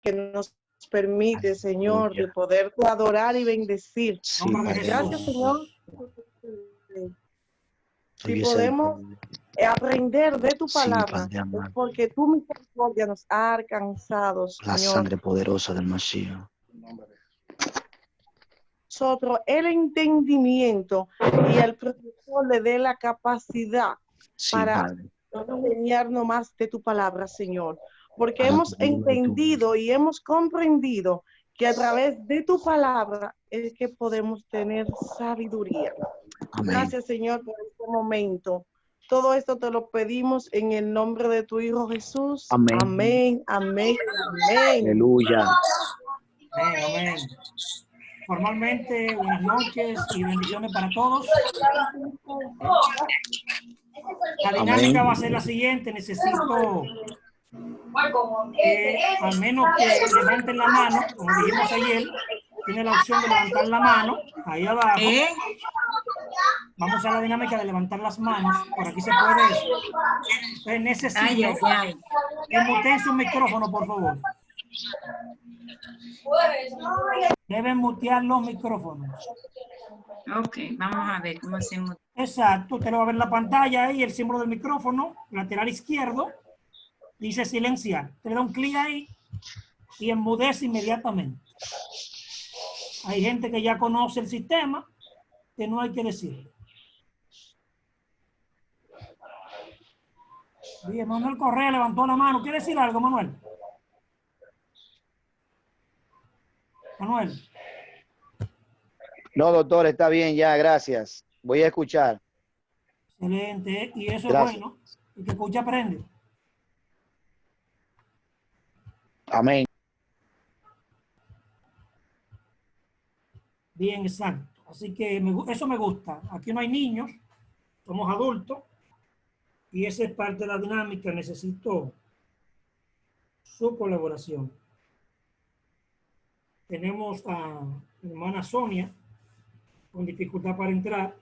que nos permite, Señor, de Aleluya. poderte adorar y bendecir. Sí, Nombre de Padre Gracias, Señor, Dios. si Hoy es el... podemos aprender de tu Sí, palabra, Padre es amado. porque tu misericordia nos ha alcanzado, La Señor. sangre poderosa del Mashiach. Nosotros el entendimiento y el profesor le dé la capacidad Sí, para Padre. enseñarnos más de tu palabra, Señor, porque Para la hemos gloria de tu nombre. entendido y hemos comprendido que a través de tu palabra es que podemos tener sabiduría. Amén. Gracias, Señor, por este momento. Todo esto te lo pedimos en el nombre de tu Hijo Jesús. Amén. Amén, amén, amén. Aleluya. Amén, amén. Formalmente, buenas noches y bendiciones para todos. La dinámica Amén. va a ser la siguiente. Necesito que al menos que levanten la mano, como dijimos ayer, tiene la opción de levantar la mano ahí abajo. Vamos a la dinámica de levantar las manos. Por aquí se puede eso. Entonces necesito que muteen su micrófono, por favor. Deben mutear los micrófonos. Ok, vamos a ver cómo hacemos. Exacto, usted lo va a ver en la pantalla ahí, el símbolo del micrófono, lateral izquierdo, dice silenciar. Usted le da un clic ahí y enmudece inmediatamente. Hay gente que ya conoce el sistema, que no hay que decirle. Bien, Manuel Correa levantó la mano. ¿Quiere decir algo, Manuel? Manuel. No, doctor, está bien ya, gracias. Voy a escuchar. Excelente, y eso Gracias. es bueno. El que escucha aprende. Amén. Bien, exacto. Así que eso me gusta. Aquí no hay niños, somos adultos y esa es parte de la dinámica. Necesito su colaboración. Tenemos a mi hermana Sonia con dificultad para entrar.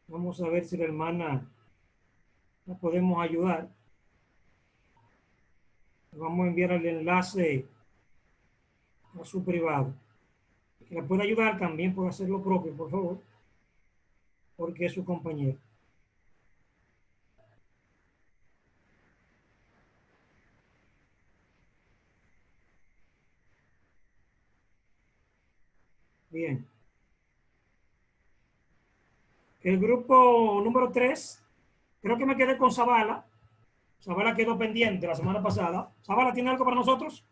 Vamos a ver si la hermana la podemos ayudar. Vamos a enviar el enlace a su privado. Que la pueda ayudar también puede hacer lo propio, por favor, porque es su compañero. Bien. El grupo número 3, creo que me quedé con Zavala. Zavala quedó pendiente la semana pasada. ¿Zavala tiene algo para nosotros?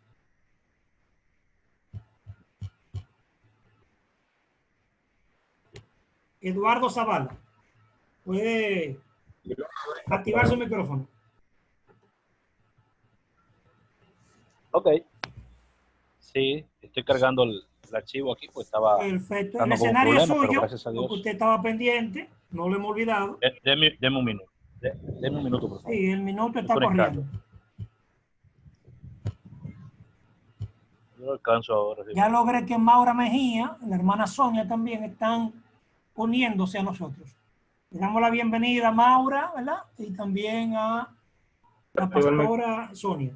Eduardo Zavala. Puede activar su micrófono. Ok. Sí, estoy cargando el archivo aquí, pues estaba Perfecto. El dando como escenario problema, pero suyo, gracias a porque Dios. usted estaba pendiente, no lo hemos olvidado. Deme un minuto. Deme un minuto, por favor. Sí, el minuto está Estoy conectando. corriendo. Yo alcanzo ahora. Sí. Ya logré que Maura Mejía, la hermana Sonia también están uniéndose a nosotros. Le damos la bienvenida a Maura, ¿verdad? Y también a la pastora Sonia.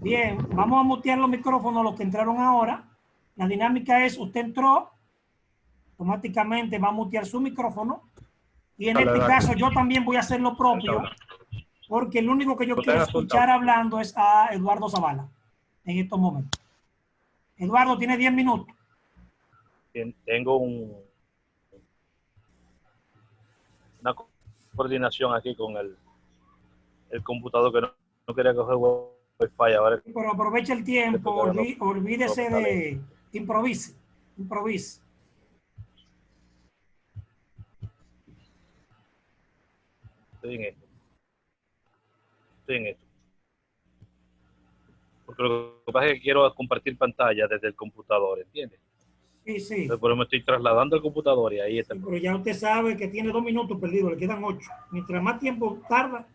Bien, vamos a mutear los micrófonos, los que entraron ahora. La dinámica es, usted entró, automáticamente va a mutear su micrófono. Y en este caso yo también voy a hacer lo propio, porque el único que yo quiero escuchar hablando es a Eduardo Zavala en estos momentos. Eduardo, tiene 10 minutos. Tengo una coordinación aquí con el computador que no quería coger Wi-Fi. Ahora Pero aproveche el tiempo, olvídese de... Improvise. Estoy en esto. Porque lo que pasa es que quiero compartir pantalla desde el computador, ¿entiendes? Sí, sí. Entonces, por eso me estoy trasladando al computador y ahí está. Sí, pero ya usted sabe que tiene 2 minutos perdidos, le quedan 8. Mientras más tiempo tarda,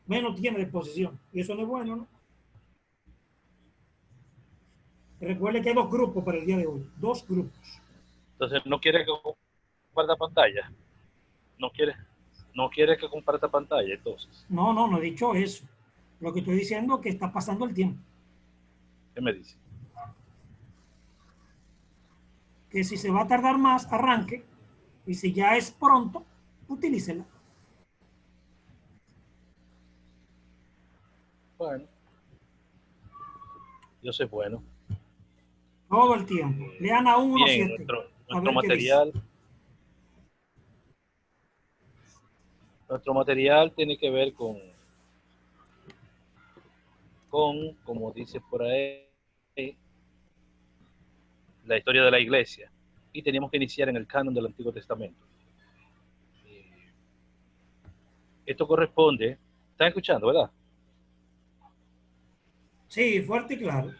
menos tiene de exposición. Y eso no es bueno, ¿no? Recuerde que hay 2 grupos para el día de hoy. 2 grupos. Entonces, ¿no quiere que comparta pantalla? ¿No quiere ¿No quiere que comparta pantalla entonces? No, no, no he dicho eso. Lo que estoy diciendo es que está pasando el tiempo. ¿Qué me dice? Que si se va a tardar más, arranque. Y si ya es pronto, utilícela. Bueno, yo soy bueno. Todo el tiempo. Lean a 1.7. Bien, nuestro material. Nuestro material tiene que ver como dice por ahí, la historia de la iglesia. Y teníamos que iniciar en el canon del Antiguo Testamento. Esto corresponde, ¿están escuchando, verdad? Sí, fuerte y claro.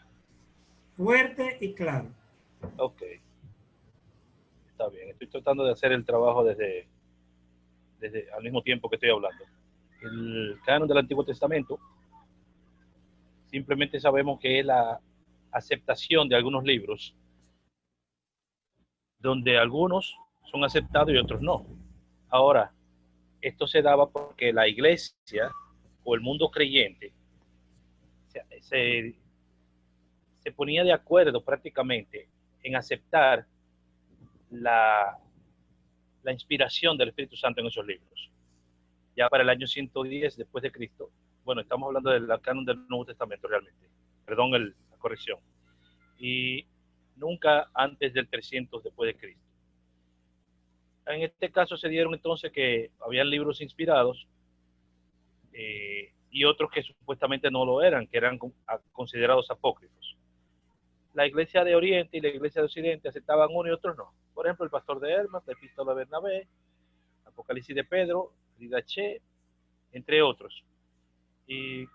Fuerte y claro. Ok. Está bien, estoy tratando de hacer el trabajo desde al mismo tiempo que estoy hablando. El canon del Antiguo Testamento, simplemente sabemos que es la aceptación de algunos libros, donde algunos son aceptados y otros no. Ahora, esto se daba porque la iglesia o el mundo creyente se ponía de acuerdo prácticamente en aceptar la inspiración del Espíritu Santo en esos libros. Ya para el año 110 después de Cristo, bueno, estamos hablando del canon del Nuevo Testamento realmente, perdón la corrección, y nunca antes del 300 después de Cristo. En este caso se dieron entonces que habían libros inspirados y otros que supuestamente no lo eran, que eran considerados apócrifos. La iglesia de Oriente y la iglesia de Occidente aceptaban uno y otros no. Por ejemplo, el pastor de Hermas, la epístola de Bernabé, Apocalipsis de Pedro, Didache, entre otros. Y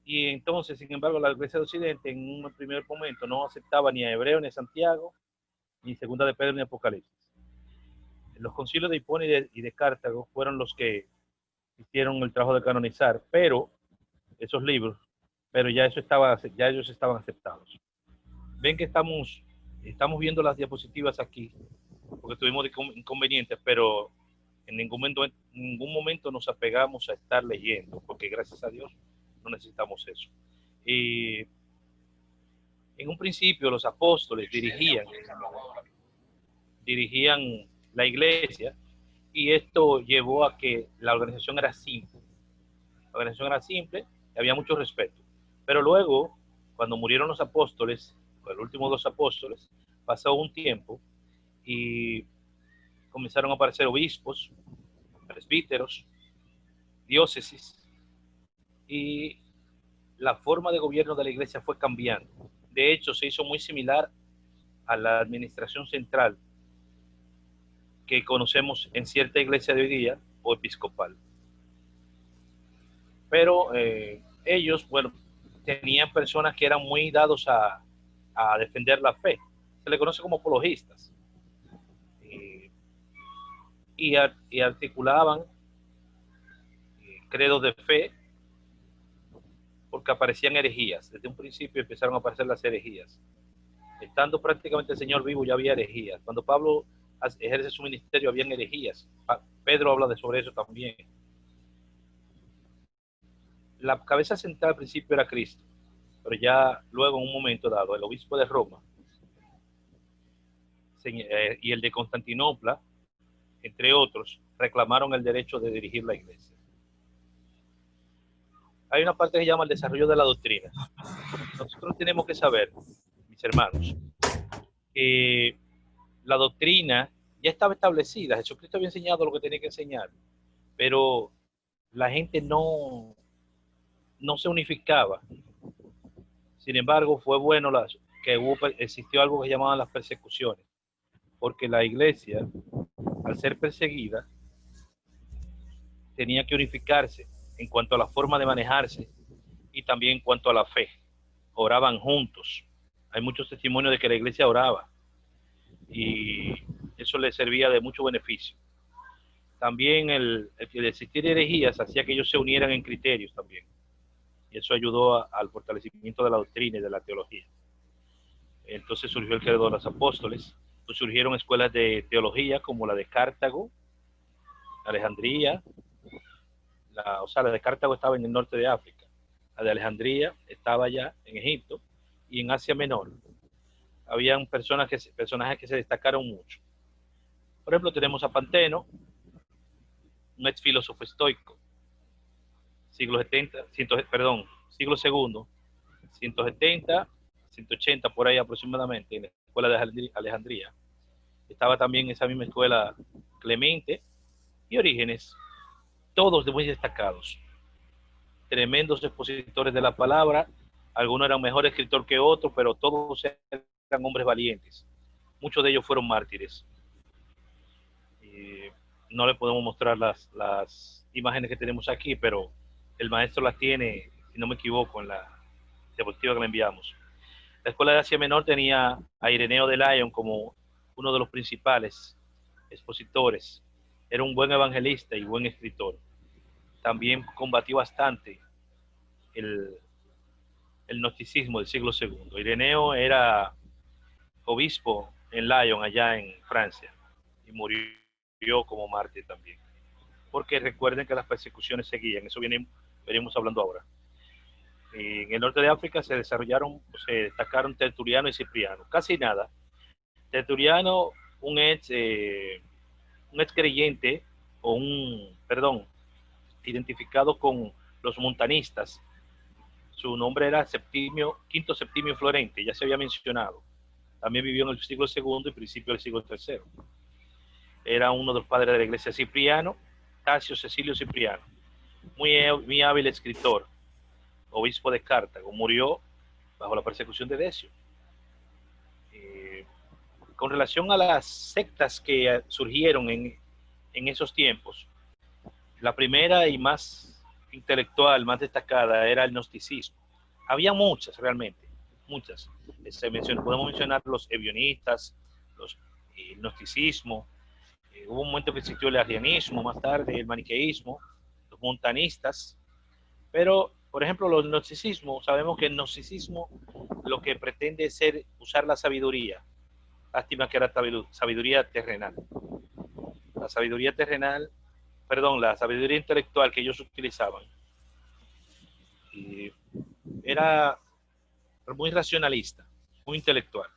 entonces, sin embargo, la iglesia de Occidente en un primer momento no aceptaba ni a Hebreo, ni a Santiago, ni Segunda de Pedro, ni Apocalipsis. Los concilios de Hipona y de Cartago fueron los que hicieron el trabajo de canonizar, pero esos libros, pero ya ellos estaban aceptados. Ven que estamos viendo las diapositivas aquí, porque tuvimos inconvenientes, pero en ningún momento nos apegamos a estar leyendo, porque gracias a Dios no necesitamos eso. Y en un principio los apóstoles dirigían la iglesia, y esto llevó a que la organización era simple. La organización era simple y había mucho respeto. Pero luego, cuando murieron los apóstoles, los últimos dos apóstoles, pasó un tiempo y comenzaron a aparecer obispos, presbíteros, diócesis, y la forma de gobierno de la iglesia fue cambiando. De hecho, se hizo muy similar a la administración central que conocemos en cierta iglesia de hoy día o episcopal. Pero ellos, bueno, tenían personas que eran muy dados a defender la fe. Se le conoce como apologistas. Y articulaban credos de fe, porque aparecían herejías. Desde un principio empezaron a aparecer las herejías. Estando prácticamente el Señor vivo, ya había herejías. Cuando Pablo ejerce su ministerio, habían herejías. Pedro habla sobre eso también. La cabeza central al principio era Cristo, pero ya luego en un momento dado, el obispo de Roma y el de Constantinopla, entre otros, reclamaron el derecho de dirigir la iglesia. Hay una parte que se llama el desarrollo de la doctrina. Nosotros tenemos que saber, mis hermanos, que la doctrina ya estaba establecida. Jesucristo había enseñado lo que tenía que enseñar, pero la gente no se unificaba. Sin embargo, fue bueno que existió algo que llamaban las persecuciones, porque la iglesia, al ser perseguida, tenía que unificarse en cuanto a la forma de manejarse y también en cuanto a la fe. Oraban juntos. Hay muchos testimonios de que la iglesia oraba y eso le servía de mucho beneficio. También el existir herejías hacía que ellos se unieran en criterios también. Y eso ayudó al fortalecimiento de la doctrina y de la teología. Entonces surgió el credo de los apóstoles, pues surgieron escuelas de teología como la de Cartago, Alejandría, o sea, la de Cartago estaba en el norte de África, la de Alejandría estaba allá en Egipto, y en Asia Menor habían personajes que se destacaron mucho. Por ejemplo, tenemos a Panteno, un ex filósofo estoico, siglo segundo, 170, 180 por ahí aproximadamente, en la escuela de Alejandría. Estaba también en esa misma escuela Clemente y Orígenes, todos muy destacados, tremendos expositores de la palabra. Algunos eran mejor escritor que otros, pero todos eran hombres valientes. Muchos de ellos fueron mártires. No le podemos mostrar las imágenes que tenemos aquí, pero el maestro las tiene, si no me equivoco, en la diapositiva que le enviamos. La escuela de Asia Menor tenía a Ireneo de Lyon como uno de los principales expositores. Era un buen evangelista y buen escritor. También combatió bastante el gnosticismo del siglo II. Ireneo era obispo en Lyon, allá en Francia, y murió como mártir también. Porque recuerden que las persecuciones seguían, eso venimos hablando ahora. En el norte de África se destacaron Tertuliano y Cipriano. Casi nada. Tertuliano, un ex creyente, identificado con los montanistas. Su nombre era Quinto Septimio Florente, ya se había mencionado. También vivió en el siglo II y principio del siglo III. Era uno de los padres de la iglesia. Cipriano, Tasio Cecilio Cipriano, muy hábil escritor, obispo de Cartago, murió bajo la persecución de Decio. Con relación a las sectas que surgieron en esos tiempos, la primera y más intelectual, más destacada, era el gnosticismo. Había muchas, realmente, muchas. Podemos mencionar los ebionistas, el gnosticismo. Hubo un momento que existió el arrianismo, más tarde el maniqueísmo, los montanistas. Pero, por ejemplo, el gnosticismo, sabemos que el gnosticismo lo que pretende es usar la sabiduría. Lástima que era sabiduría terrenal. La sabiduría intelectual que ellos utilizaban era muy racionalista, muy intelectual.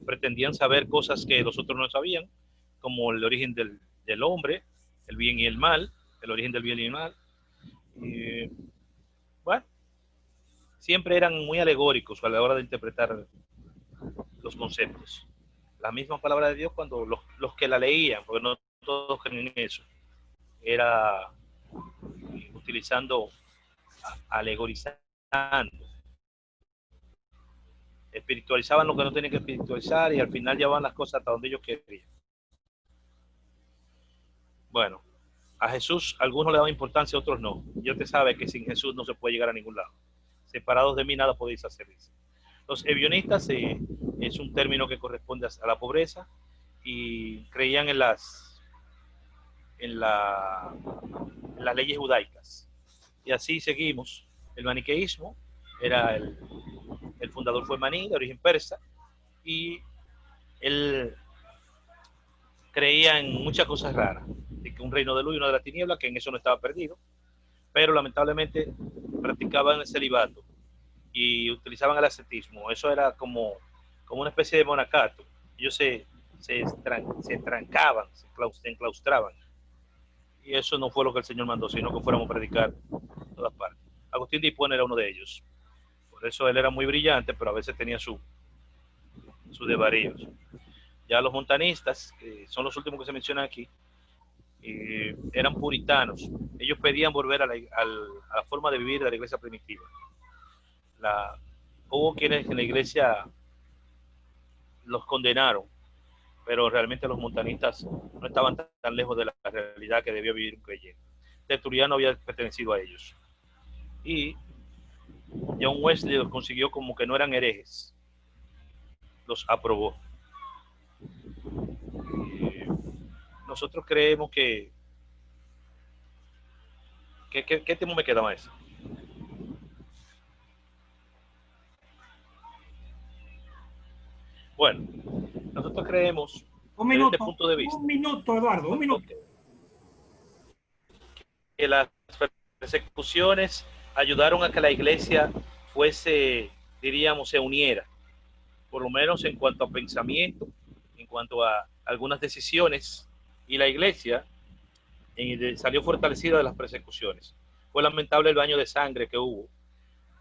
Pretendían saber cosas que los otros no sabían, como el origen del hombre, el bien y el mal, el origen del bien y el mal. Bueno, siempre eran muy alegóricos a la hora de interpretar los conceptos. La misma palabra de Dios, cuando los que la leían, porque no todos creen en eso, era utilizando, alegorizando, espiritualizaban lo que no tenían que espiritualizar y al final llevaban las cosas hasta donde ellos querían. Bueno, a Jesús algunos le daban importancia, otros no. Dios te sabe que sin Jesús no se puede llegar a ningún lado. Separados de mí nada podéis hacer. Los ebionistas es un término que corresponde a la pobreza y creían en las leyes judaicas. Y así seguimos. El maniqueísmo era el fundador fue Maní, de origen persa, y él creía en muchas cosas raras, de que un reino de luz y uno de la tiniebla, que en eso no estaba perdido, pero lamentablemente practicaban el celibato y utilizaban el ascetismo. Eso era como una especie de monacato. Ellos se trancaban, se enclaustraban. Y eso no fue lo que el Señor mandó, sino que fuéramos a predicar en todas partes. Agustín de Hipona era uno de ellos. Por eso él era muy brillante, pero a veces tenía sus desvaríos. Ya los montanistas, que son los últimos que se mencionan aquí, eran puritanos. Ellos pedían volver a la forma de vivir de la iglesia primitiva. Hubo quienes en la iglesia los condenaron, pero realmente los montanistas no estaban tan lejos de la realidad que debió vivir un creyente. Tertuliano había pertenecido a ellos. Y John Wesley los consiguió como que no eran herejes. Los aprobó. Nosotros creemos que... ¿Qué tema me queda más? Bueno, nosotros creemos Un minuto, desde este punto de vista. un minuto, Eduardo, un minuto. las persecuciones ayudaron a que la iglesia fuese, diríamos, se uniera, por lo menos en cuanto a pensamiento, en cuanto a algunas decisiones, y la iglesia salió fortalecida de las persecuciones. Fue lamentable el baño de sangre que hubo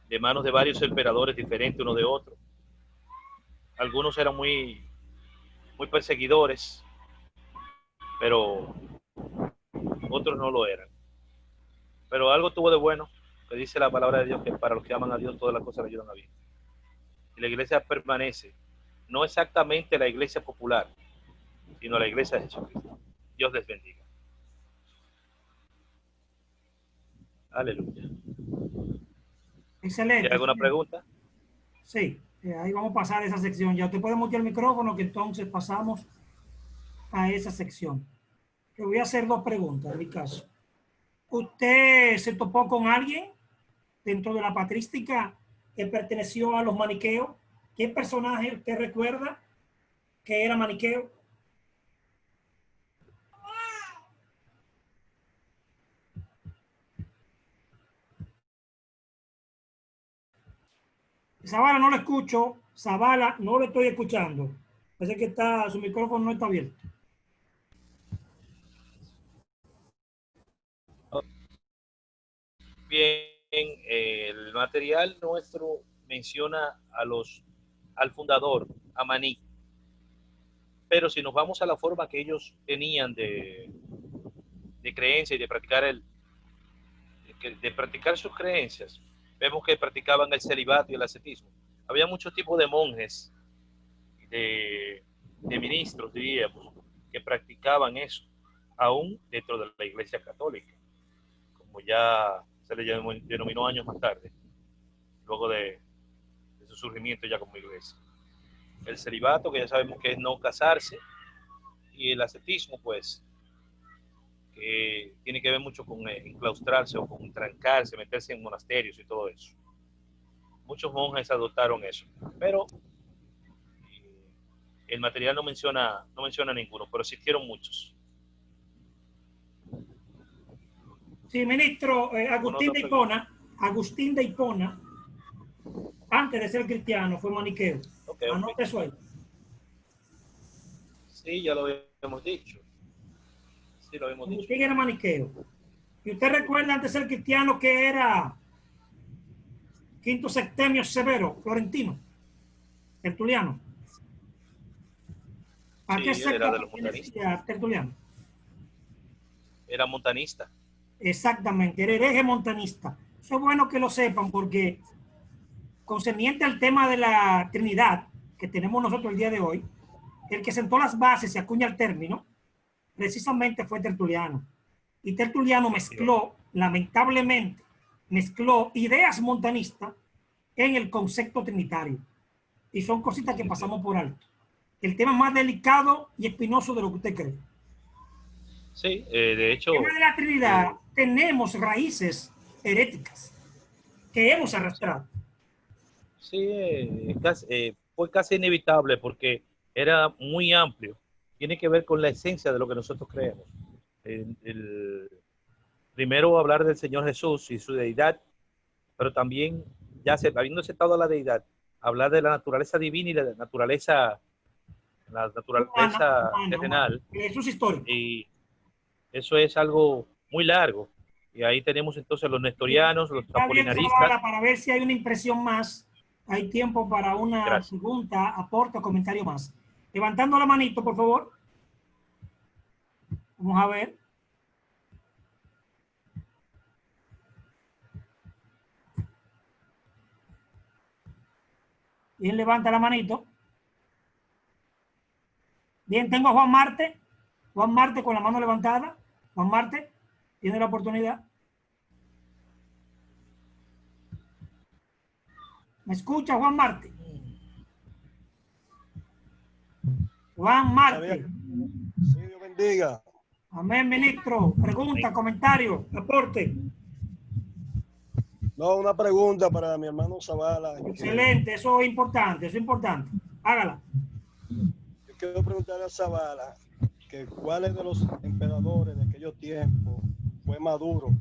de manos de varios emperadores diferentes uno de otro. Algunos eran muy perseguidores, pero otros no lo eran. Pero algo tuvo de bueno, que dice la palabra de Dios, que para los que aman a Dios todas las cosas le ayudan a bien. Y la iglesia permanece, no exactamente la iglesia popular, sino la iglesia de Jesucristo. Dios les bendiga. Aleluya. Excelente. ¿Hay alguna pregunta? Sí, ahí vamos a pasar a esa sección. Ya usted puede mutear el micrófono, que entonces pasamos a esa sección. Le voy a hacer dos preguntas en mi caso. ¿Usted se topó con alguien dentro de la patrística que perteneció a los maniqueos? ¿Qué personaje usted recuerda que era maniqueo? Zavala, no lo escucho. Zavala, no lo estoy escuchando. Parece que su micrófono no está abierto. Bien, el material nuestro menciona al fundador, a Maní. Pero si nos vamos a la forma que ellos tenían de creencia y de practicar sus creencias, vemos que practicaban el celibato y el ascetismo. Había muchos tipos de monjes, de ministros, diríamos, que practicaban eso, aún dentro de la Iglesia Católica, como ya se le denominó años más tarde, luego de su surgimiento ya como iglesia. El celibato, que ya sabemos que es no casarse, y el ascetismo, pues, que tiene que ver mucho con enclaustrarse o con trancarse, meterse en monasterios y todo eso. Muchos monjes adoptaron eso, pero el material no menciona ninguno, pero existieron muchos. Sí, ministro, Agustín de Hipona, antes de ser cristiano, fue maniqueo. Okay. Anote eso ahí. Sí, ya lo habíamos dicho. Sí, lo habíamos dicho. Agustín era maniqueo. ¿Y usted recuerda antes de ser cristiano que era Quinto Septemio Severo, florentino, tertuliano? ¿A qué secta era de los montanistas. Tertuliano? Era montanista. Exactamente, era hereje montanista. Eso es bueno que lo sepan, porque concerniente al tema de la Trinidad que tenemos nosotros el día de hoy, el que sentó las bases y acuña el término, precisamente fue Tertuliano. Y Tertuliano lamentablemente, mezcló ideas montanistas en el concepto trinitario. Y son cositas que pasamos por alto. El tema más delicado y espinoso de lo que usted cree. Sí, de hecho... El tema de la Trinidad tenemos raíces heréticas que hemos arrastrado. Sí, fue casi inevitable porque era muy amplio. Tiene que ver con la esencia de lo que nosotros creemos. Primero hablar del Señor Jesús y su deidad, pero también, ya habiendo aceptado la deidad, hablar de la naturaleza divina y la naturaleza terrenal. Eso es histórico. Y eso es algo muy largo. Y ahí tenemos entonces los nestorianos, los apolinaristas. Para ver si hay una impresión más. Hay tiempo para una pregunta, aporte o comentario más. Levantando la manito, por favor. Vamos a ver. ¿Quién levanta la manito? Bien, tengo a Juan Marte. Juan Marte con la mano levantada. Juan Marte, tiene la oportunidad. ¿Me escucha, Juan Marte? Juan Marte. Sí, Dios bendiga. Amén, ministro. Pregunta, comentario, aporte. No, una pregunta para mi hermano Zavala. Excelente, eso es importante, Hágala. Yo quiero preguntarle a Zavala que cuáles de los emperadores de aquellos tiempos fue Maduro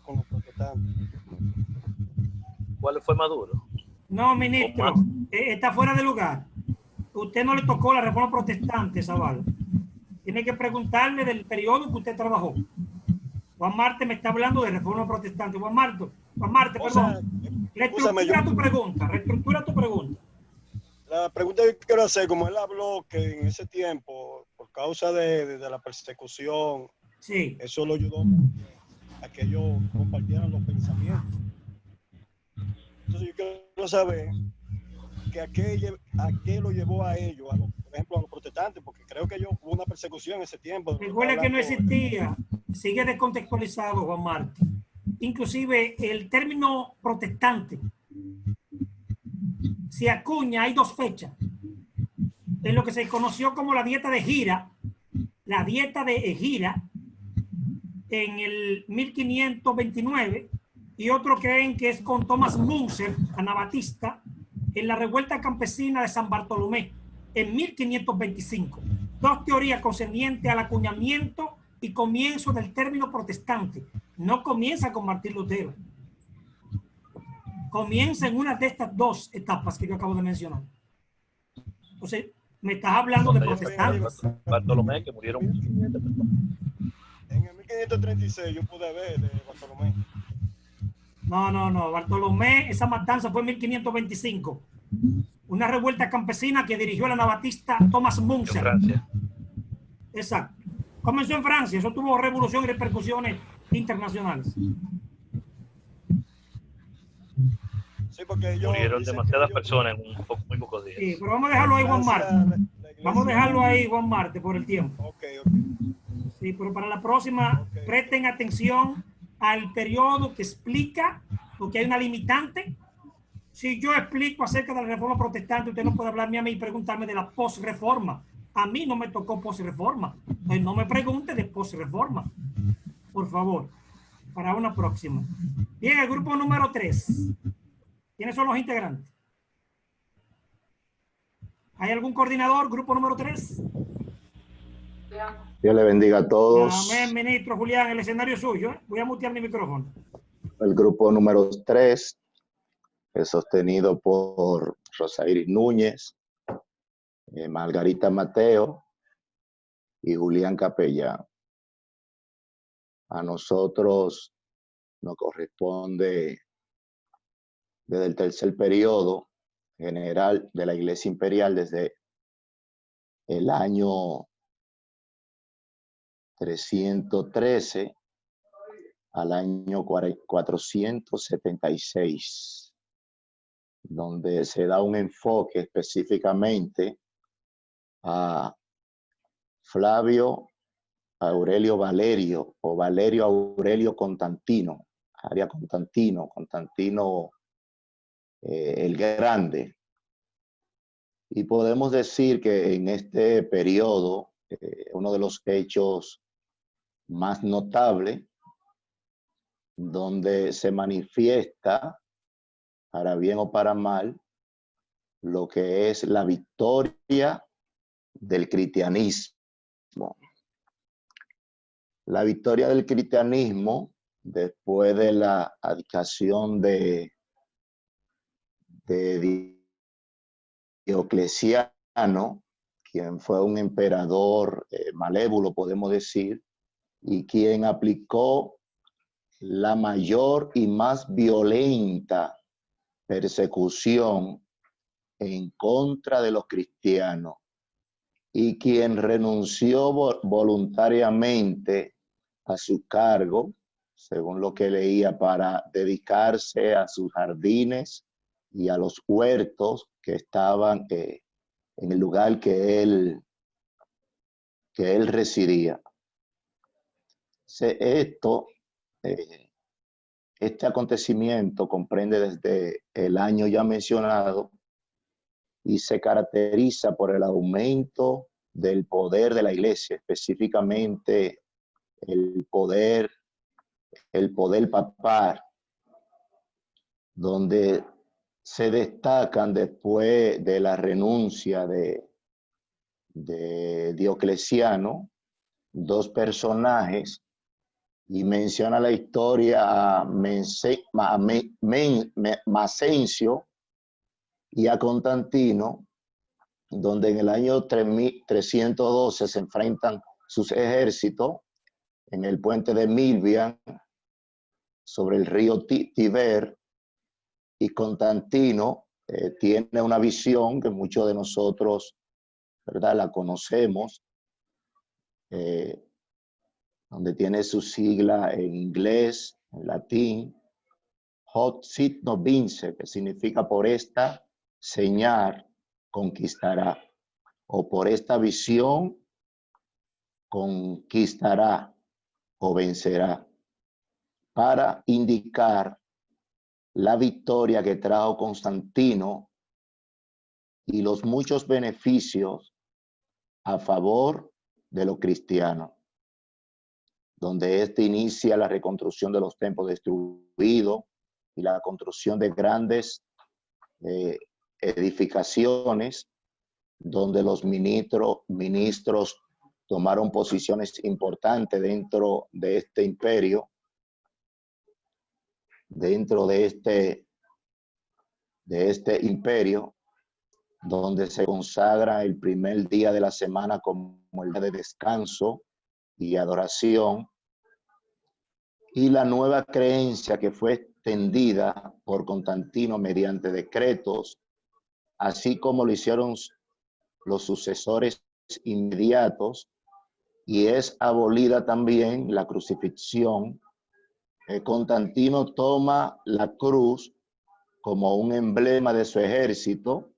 con los protestantes. ¿Cuál fue más duro? No, ministro, Juan está fuera de lugar. Usted no le tocó la reforma protestante, Zavala. Tiene que preguntarle del periodo que usted trabajó. Juan Marte me está hablando de reforma protestante. Juan Marte, O sea, perdón. escúchame, Reestructura tu pregunta. la pregunta que quiero hacer, como él habló que en ese tiempo, por causa de la persecución, Sí. eso lo ayudó a que ellos compartieran los pensamientos. Entonces yo quiero saber que a qué lo llevó a ellos, por ejemplo, a los protestantes, porque creo que hubo una persecución en ese tiempo. Recuerda que no existía. Sigue descontextualizado, Juan Marte. Inclusive el término protestante se acuña, hay dos fechas. En lo que se conoció como la dieta de Gira, la dieta de Egira, en el 1529, y otros creen que es con Thomas Munzer, anabatista, en la revuelta campesina de San Bartolomé, en 1525. Dos teorías concernientes al acuñamiento y comienzo del término protestante. No comienza con Martín Lutero. Comienza en una de estas dos etapas que yo acabo de mencionar. Entonces, me estás hablando de protestantes. Bartolomé, que murieron. En el 1536 yo pude ver de Bartolomé. No. Bartolomé, esa matanza fue en 1525. Una revuelta campesina que dirigió el anabatista Thomas En Munzer. Francia. Exacto. Comenzó en Francia. Eso tuvo revolución y repercusiones internacionales. Sí, porque ellos Murieron dicen demasiadas que personas en muy pocos días. Sí, pero vamos a dejarlo ahí, Juan Marte. la iglesia- Vamos a dejarlo ahí, Juan Marte, por el tiempo. Ok. Sí, pero para la próxima, Ok. presten atención al periodo que explica, porque hay una limitante. Si yo explico acerca de la reforma protestante, usted no puede hablarme a mí y preguntarme de la posreforma. A mí no me tocó posreforma. Entonces no me pregunte de posreforma. Por favor, para una próxima. Bien, el grupo número 3. ¿Quiénes son los integrantes? ¿Hay algún coordinador, grupo número 3? Dios le bendiga a todos. Amén, ministro Julián, el escenario es suyo. Voy a mutear mi micrófono. El grupo número 3 es sostenido por Rosairis Núñez, Margarita Mateo y Julián Capellán. A nosotros nos corresponde desde el tercer periodo general de la Iglesia Imperial, desde el año 313 al año 476, donde se da un enfoque específicamente a Flavio Aurelio Valerio o Valerio Aurelio Constantino, Constantino el Grande. Y podemos decir que en este periodo, uno de los hechos más notables, donde se manifiesta, para bien o para mal, lo que es la victoria del cristianismo. La victoria del cristianismo, después de la abdicación de Diocleciano, quien fue un emperador malévolo, podemos decir, y quien aplicó la mayor y más violenta persecución en contra de los cristianos, y quien renunció voluntariamente a su cargo, según lo que leía, para dedicarse a sus jardines y a los huertos que estaban en el lugar que él residía. Este acontecimiento comprende desde el año ya mencionado y se caracteriza por el aumento del poder de la iglesia, específicamente el poder papal, donde se destacan después de la renuncia de Diocleciano dos personajes y menciona la historia a Macencio y a Constantino, donde en el año 312 se enfrentan sus ejércitos en el puente de Milvian sobre el río Tiber, y Constantino tiene una visión que muchos de nosotros, ¿verdad?, la conocemos, donde tiene su sigla en inglés, en latín, Hoc signo vince, que significa por esta señal conquistará, o por esta visión conquistará o vencerá, para indicar la victoria que trajo Constantino y los muchos beneficios a favor de los cristianos, donde este inicia la reconstrucción de los templos destruidos y la construcción de grandes edificaciones, donde los ministros tomaron posiciones importantes dentro de este imperio, dentro de este imperio, donde se consagra el primer día de la semana como el día de descanso y adoración, y la nueva creencia que fue extendida por Constantino mediante decretos, así como lo hicieron los sucesores inmediatos, y es abolida también la crucifixión. Constantino toma la cruz como un emblema de su ejército.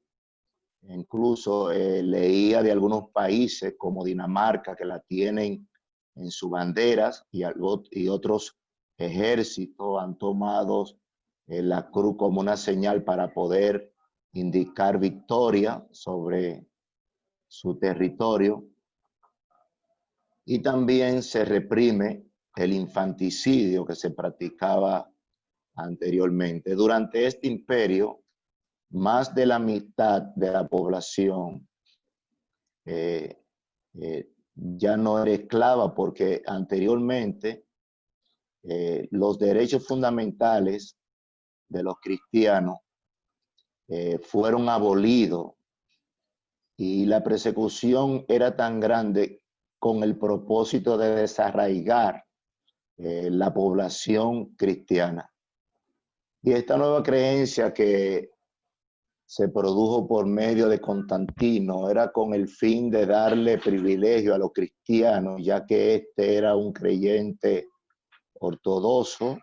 Incluso leía de algunos países como Dinamarca que la tienen en sus banderas, y otros ejércitos han tomado la cruz como una señal para poder indicar victoria sobre su territorio. Y también se reprime el infanticidio que se practicaba anteriormente. Durante este imperio, más de la mitad de la población ya no era esclava, porque anteriormente los derechos fundamentales de los cristianos fueron abolidos, y la persecución era tan grande con el propósito de desarraigar la población cristiana. Y esta nueva creencia que se produjo por medio de Constantino era con el fin de darle privilegio a los cristianos, ya que este era un creyente ortodoxo,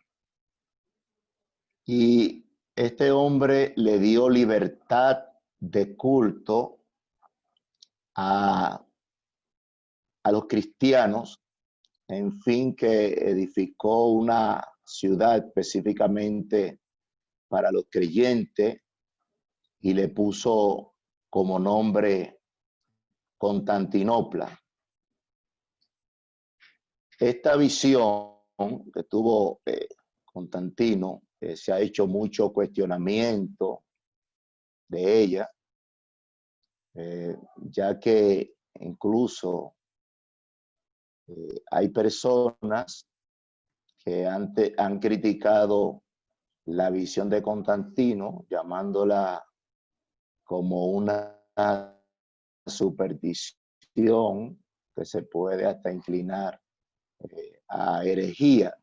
y este hombre le dio libertad de culto a los cristianos, en fin, que edificó una ciudad específicamente para los creyentes y le puso como nombre Constantinopla. Esta visión que tuvo Constantino, se ha hecho mucho cuestionamiento de ella, ya que incluso hay personas que han criticado la visión de Constantino, llamándola como una superstición que se puede hasta inclinar a herejía.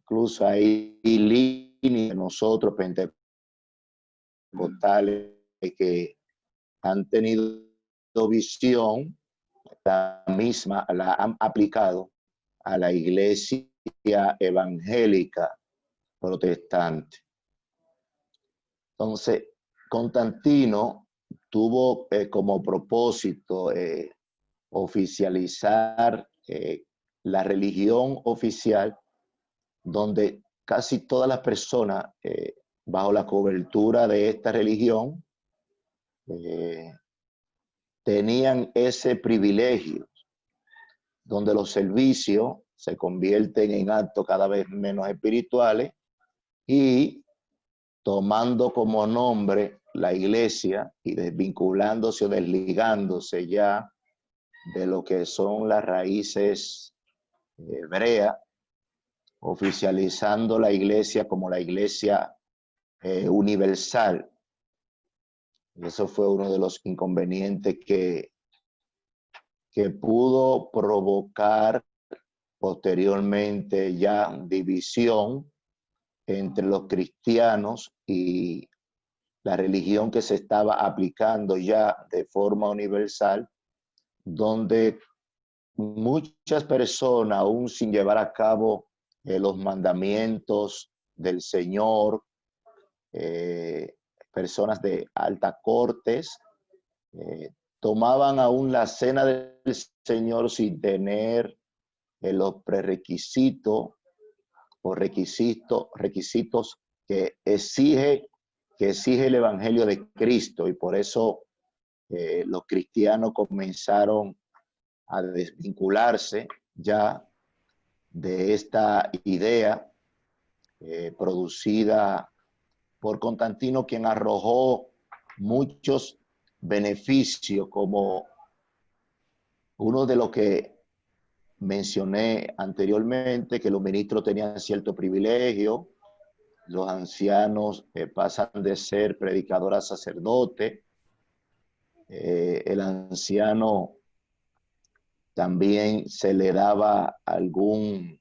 Incluso hay líneas de nosotros pentecostales que han tenido visión, la misma la han aplicado a la iglesia evangélica protestante. Entonces, Constantino tuvo como propósito oficializar la religión oficial, donde casi todas las personas bajo la cobertura de esta religión tenían ese privilegio, donde los servicios se convierten en actos cada vez menos espirituales, y tomando como nombre la iglesia y desvinculándose o desligándose ya de lo que son las raíces hebreas oficializando la iglesia como la iglesia universal. Eso fue uno de los inconvenientes que pudo provocar posteriormente ya división entre los cristianos y la religión que se estaba aplicando ya de forma universal, donde muchas personas, aún sin llevar a cabo los mandamientos del Señor, personas de alta cortes, tomaban aún la cena del Señor sin tener los prerequisitos o requisitos que exige el Evangelio de Cristo, y por eso los cristianos comenzaron a desvincularse ya de esta idea producida por Constantino, quien arrojó muchos beneficios, como uno de los que mencioné anteriormente, que los ministros tenían cierto privilegio, los ancianos pasan de ser predicador a sacerdote, el anciano también se le daba alguna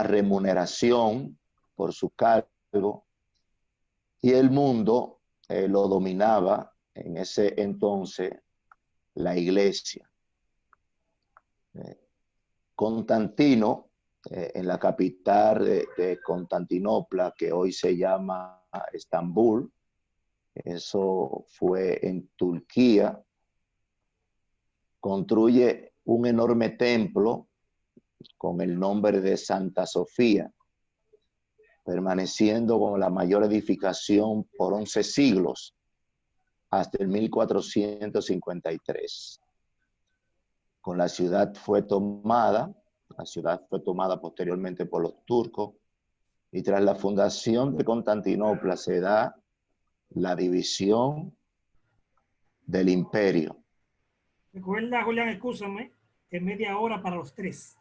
remuneración por su cargo, y el mundo lo dominaba en ese entonces la iglesia. Constantino, en la capital de Constantinopla, que hoy se llama Estambul, eso fue en Turquía, construye un enorme templo con el nombre de Santa Sofía, permaneciendo como la mayor edificación por 11 siglos, hasta el 1453. Con la ciudad fue tomada posteriormente por los turcos, y tras la fundación de Constantinopla se da la división del imperio. Recuerda, Julián, escúchame, que media hora para los tres.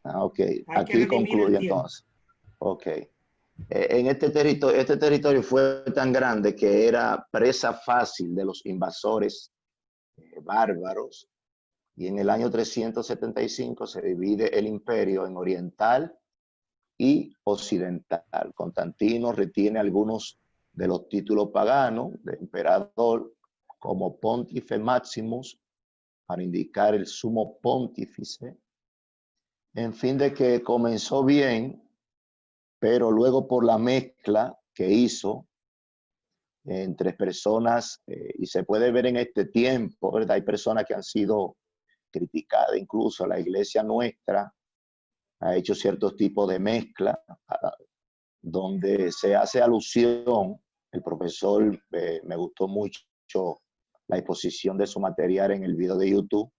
Ok, aquí concluye entonces. Ok. En este territorio fue tan grande que era presa fácil de los invasores bárbaros, y en el año 375 se divide el imperio en oriental y occidental. Constantino retiene algunos de los títulos paganos de emperador, como Pontife Maximus, para indicar el sumo pontífice, en fin de que comenzó bien, pero luego por la mezcla que hizo entre personas, y se puede ver en este tiempo, ¿verdad? Hay personas que han sido criticadas, incluso la iglesia nuestra ha hecho ciertos tipos de mezcla, donde se hace alusión, el profesor me gustó mucho la exposición de su material en el video de YouTube,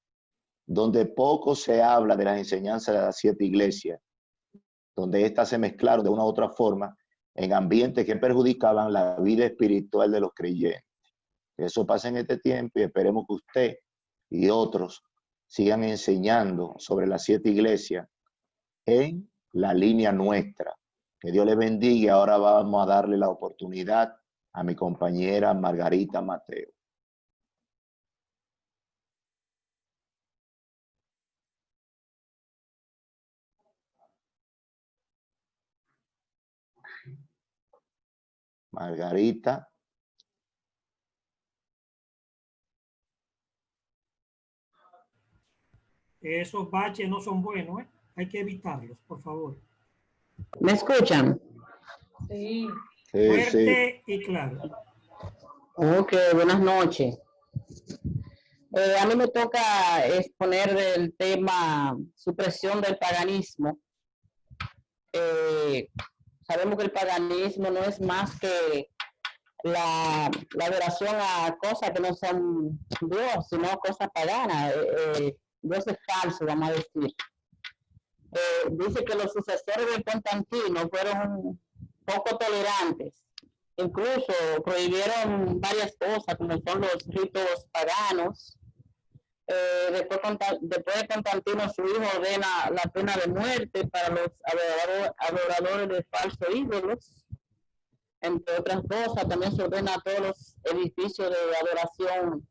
donde poco se habla de las enseñanzas de las 7 iglesias, donde éstas se mezclaron de una u otra forma en ambientes que perjudicaban la vida espiritual de los creyentes. Eso pasa en este tiempo, y esperemos que usted y otros sigan enseñando sobre las 7 iglesias en la línea nuestra. Que Dios le bendiga. Ahora vamos a darle la oportunidad a mi compañera Margarita Mateo. Margarita. Esos baches no son buenos, ¿eh? Hay que evitarlos, por favor. ¿Me escuchan? Sí. Fuerte y claro. Ok, buenas noches. A mí me toca exponer el tema supresión del paganismo. Sabemos que el paganismo no es más que la adoración a cosas que no son Dios, sino cosas paganas. Dios es falso, vamos a decir. Dice que los sucesores de Constantino fueron poco tolerantes. Incluso prohibieron varias cosas, como son los ritos paganos, Después de Constantino, su hijo ordena la pena de muerte para los adoradores de falsos ídolos. Entre otras cosas, también se ordena a todos los edificios de adoración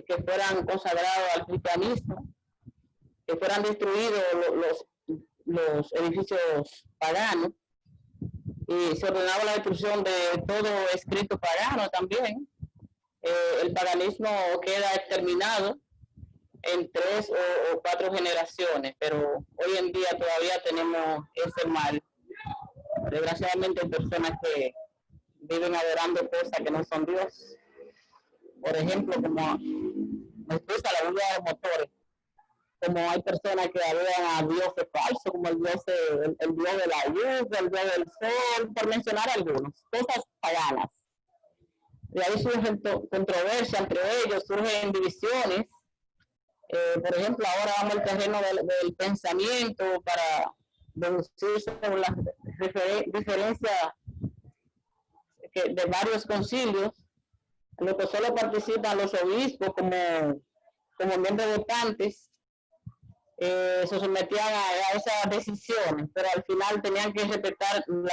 que fueran consagrados al cristianismo, que fueran destruidos los edificios paganos, y se ordenaba la destrucción de todo escrito pagano también. El paganismo queda exterminado en 3 o 4 generaciones, pero hoy en día todavía tenemos ese mal. Desgraciadamente hay personas que viven adorando cosas que no son Dios. Por ejemplo, como me explica la Biblia de los motores, como hay personas que adoran a dioses falsos, como el dios de la luz, el dios del sol, por mencionar algunos, cosas paganas. De ahí surgen controversias entre ellos, surgen divisiones. Por ejemplo, ahora vamos al terreno del pensamiento para deducir sobre las diferencias de varios concilios, en lo que solo participan los obispos como miembros votantes. Se sometían a esas decisiones, pero al final tenían que respetar los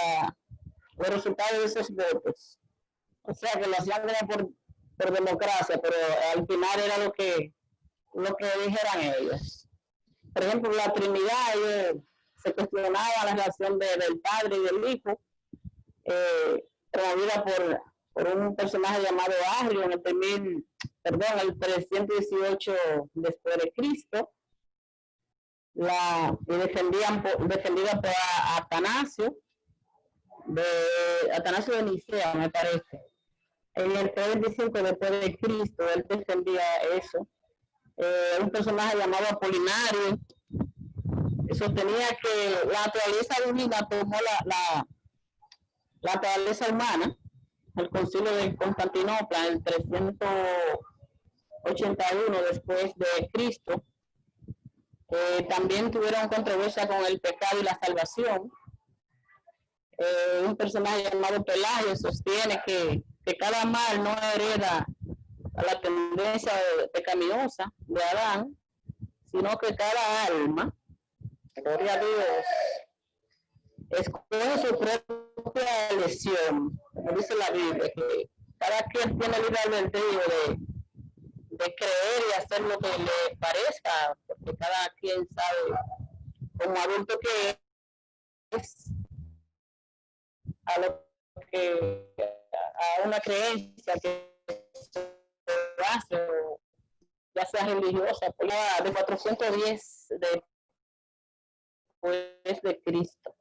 resultados de esos votos. O sea que lo hacían por democracia, pero al final era lo que dijeran ellos. Por ejemplo, la Trinidad, ellos se cuestionaba la relación del Padre y del Hijo, promovida por un personaje llamado Arrio en el 318 después de Cristo, defendida por Atanasio de Nicea, me parece. En el 325 después de Cristo, él defendía eso. Un personaje llamado Apolinario sostenía que la naturaleza divina tomó la naturaleza humana. El concilio de Constantinopla en el 381 después de Cristo. También tuvieron controversia con el pecado y la salvación. Un personaje llamado Pelagio sostiene que cada mal no hereda a la tendencia pecaminosa de Adán, sino que cada alma, gloria a Dios, escoge su propia elección, como dice la Biblia, que cada quien tiene libre albedrío de creer y hacer lo que le parezca, porque cada quien sabe, como adulto que es, a una creencia que se hace, ya sea religiosa, de 410 después de Cristo.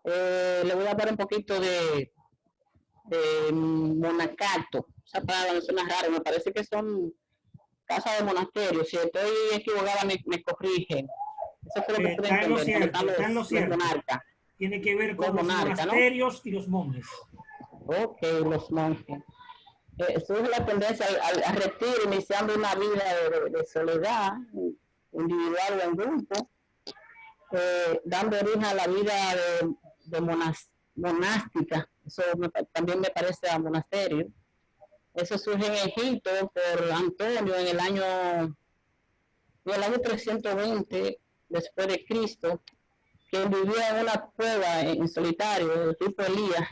Le voy a hablar un poquito de monacato. Esa palabra me suena rara, me parece que son casas de monasterios. Si estoy equivocada, me corrigen. Eso fue lo que está en lo cierto, los monarcas. Tiene que ver con los monasterios, ¿no? Y los monjes. Ok, los monjes. Surge la tendencia al retiro, iniciando una vida de soledad, individual o en grupo, dando origen a la vida de monástica. Eso también me parece a monasterio. Eso surge en Egipto por Antonio en el año 320 después de Cristo, quien vivía en una cueva en solitario, tipo Elías.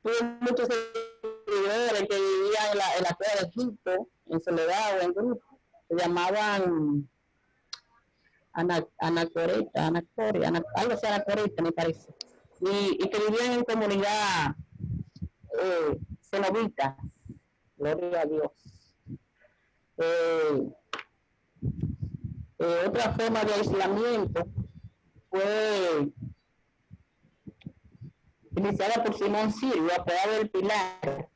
Tuvo muchos seguidores que vivían en la cueva de Egipto, en soledad o en grupo. Se llamaban Anacoreta, me parece. Y que vivían en comunidad cenobitas. Gloria a Dios. Otra forma de aislamiento fue iniciada por Simón Sirio, apodado el Pilar.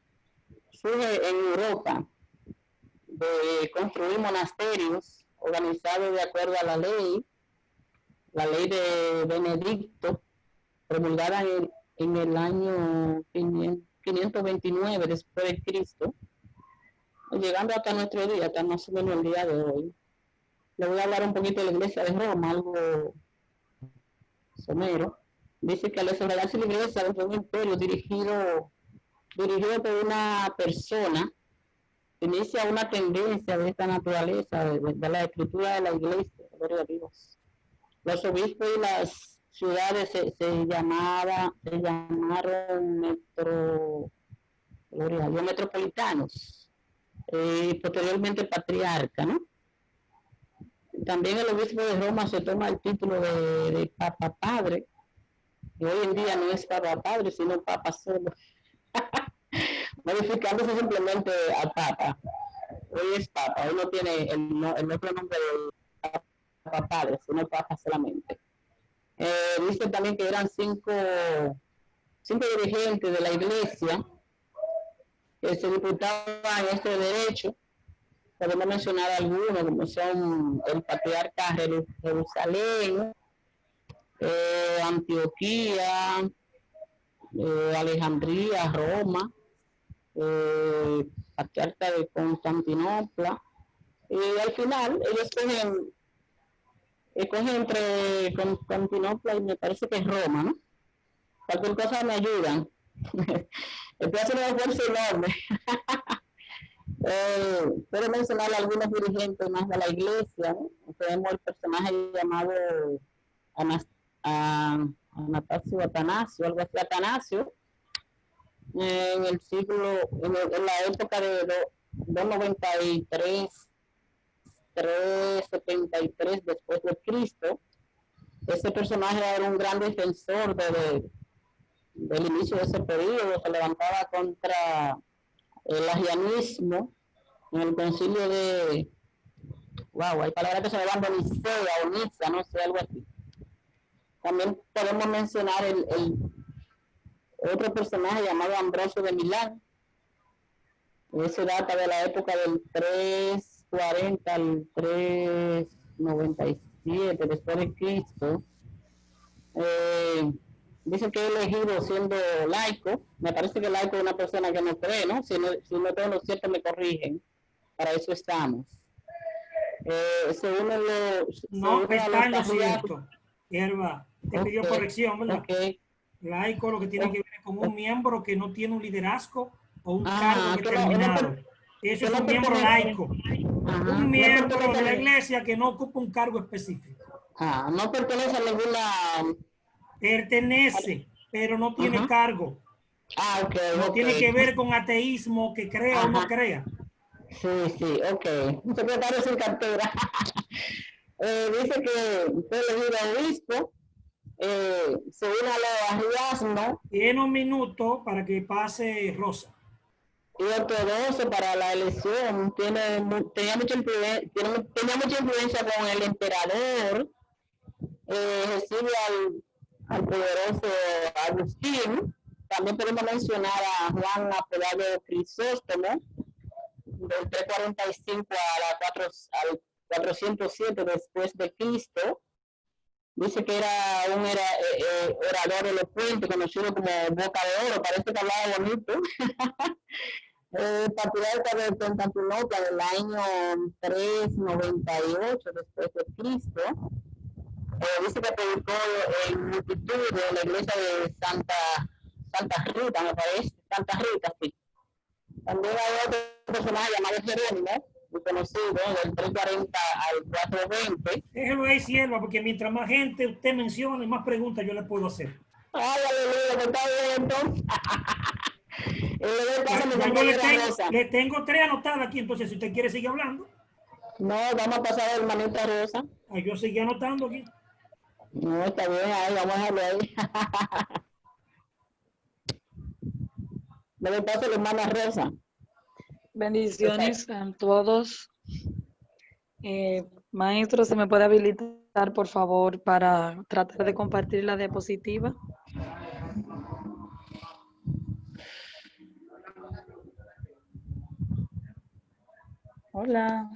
Surge en Europa de construir monasterios organizados de acuerdo a la ley de Benedicto, promulgada en el año 529 después de Cristo, llegando hasta nuestro día, hasta más o menos el día de hoy. Le voy a hablar un poquito de la iglesia de Roma, algo somero. Dice que al desarrollarse la iglesia fue un imperio dirigido por una persona inicia una tendencia de esta naturaleza, de la escritura de la iglesia, gloria a Dios. Los obispos y las ciudades se llamaron metropolitanos, y posteriormente patriarca, ¿no? También el obispo de Roma se toma el título de Papa Padre, y hoy en día no es Papa Padre, sino Papa solo, modificándose simplemente a Papa. Hoy es Papa, hoy no tiene el otro nombre de Papa Padre, sino Papa solamente. Dice también que eran cinco dirigentes de la iglesia que se disputaban este derecho. Podemos mencionar algunos, como son el patriarca Jerusalén, Antioquía, Alejandría, Roma, patriarca de Constantinopla, y al final ellos cogen entre Constantinopla y me parece que es Roma, ¿no? Cualquier cosa me ayudan. Estoy haciendo un esfuerzo enorme. Puedo mencionar algunos dirigentes más de la iglesia, ¿no? Tenemos el personaje llamado Anastasio Atanasio, algo así, Atanasio, en el siglo, en la época de 293, 373 después de Cristo. Ese personaje era un gran defensor del inicio de ese periodo, se levantaba contra el arrianismo en el concilio de, hay palabras que se llaman de Nicea o Niza, no sé, algo así. También podemos mencionar el otro personaje llamado Ambrosio de Milán. Ese data de la época del 340 al 397 después de Cristo. Dice que he elegido siendo laico. Me parece que laico es una persona que no cree, ¿no? Si no tengo lo cierto, me corrigen. Para eso estamos. Según no está en lo cierto. Hierba, te pidió corrección, ¿verdad? Okay. Laico lo que tiene que ver es con un miembro que no tiene un liderazgo o un cargo determinado. Eso es un miembro laico. Un miembro de la iglesia que no ocupa un cargo específico. No pertenece a ninguna... Pertenece, pero no tiene cargo. No tiene que ver con ateísmo, que crea o no crea. Sí, ok. Un secretario sin cartera. Dice que fue elegido obispo, se une a los arriasmos. Tiene un minuto para que pase Rosa. Y ortodoxo para la elección. Tenía mucha influencia con el emperador. Recibe al poderoso Agustín. También podemos mencionar a Juan apodado Crisóstomo, del 345 al 407 después de Cristo. Dice que era un orador elocuente, conocido como Boca de Oro, parece que hablaba bonito. Patriarca de Constantinopla del año 398 después de Cristo. Dice que predicó en multitud de la iglesia de Santa Rita, me parece, Santa Rita, sí. También hay otro personaje llamado Jerónimo, muy conocido, del 340 al 420. Déjelo ahí, sierva, porque mientras más gente usted menciona y más preguntas yo le puedo hacer. Ay, aleluya, que está bien, entonces. Le tengo 3 anotadas aquí, entonces si usted quiere seguir hablando. No, vamos a pasar a hermanita Rosa. Yo seguí anotando aquí. No, está bien, ahí, vamos a dejarlo ahí. Le paso a la hermana Rosa. Bendiciones a todos. Maestro, ¿se me puede habilitar, por favor, para tratar de compartir la diapositiva? Hola.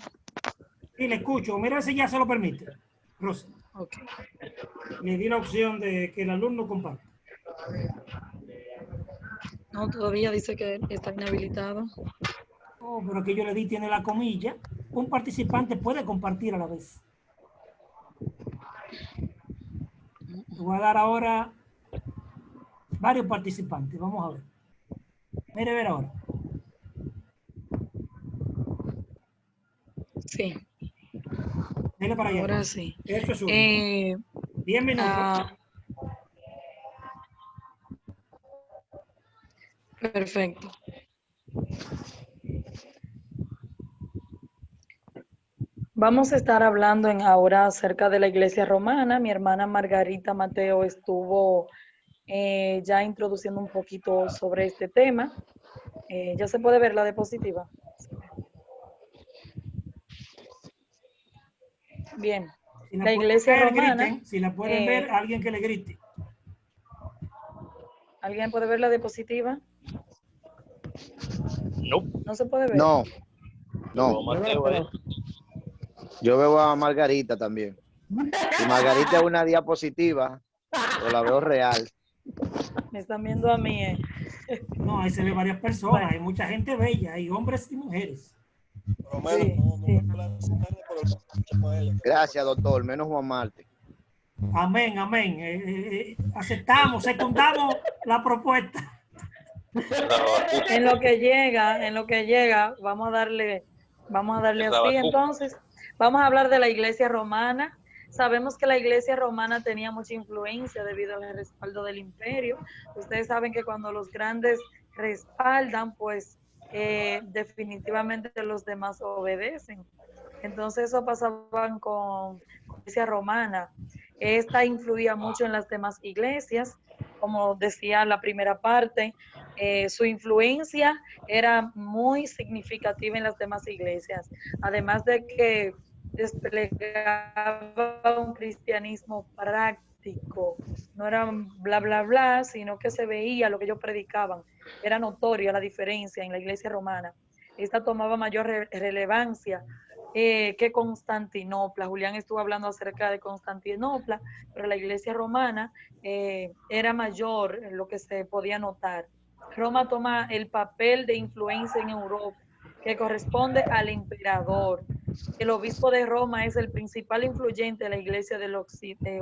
Sí, le escucho. Mira si ya se lo permite, Rosa. Ok. Le di la opción de que el alumno comparta. No, todavía dice que está inhabilitado. Oh, pero que yo le di tiene la comilla. Un participante puede compartir a la vez. Te voy a dar ahora varios participantes. Vamos a ver. Mire, ver ahora. Sí, Dele para allá. ahora sí. Eso es suyo. 10 minutos. Perfecto. Vamos a estar hablando ahora acerca de la iglesia romana. Mi hermana Margarita Mateo estuvo ya introduciendo un poquito sobre este tema. Ya se puede ver la diapositiva. Bien. Si la La pueden iglesia ver, romana. griten. Si la pueden ver, alguien que le grite. ¿Alguien puede ver la diapositiva? No. No se puede ver. No, Yo veo no. a Mateo ahí. Yo veo a Margarita también. Y Margarita es una diapositiva, pero la veo real. Me están viendo a mí. No, ahí se ve varias personas. Bueno. Hay mucha gente bella, hay hombres y mujeres. Por lo menos, Sí, no sí. me placer, pero escuchamos a ella. Gracias, doctor. Menos Juan Marte. Amén, amén. Aceptamos, secundamos la propuesta. En lo que llega, vamos a darle así. Entonces, vamos a hablar de la iglesia romana. Sabemos que la iglesia romana tenía mucha influencia debido al respaldo del imperio. Ustedes saben que cuando los grandes respaldan, pues definitivamente los demás obedecen. Entonces eso pasaba con la iglesia romana. Esta influía mucho en las demás iglesias, como decía la primera parte. Su influencia era muy significativa en las demás iglesias, además de que desplegaba un cristianismo práctico, no era bla, bla, bla, sino que se veía lo que ellos predicaban, era notoria la diferencia en la iglesia romana. Esta tomaba mayor relevancia que Constantinopla. Julián estuvo hablando acerca de Constantinopla, pero la iglesia romana era mayor en lo que se podía notar. Roma toma el papel de influencia en Europa, que corresponde al emperador. El obispo de Roma es el principal influyente de la iglesia del occidente.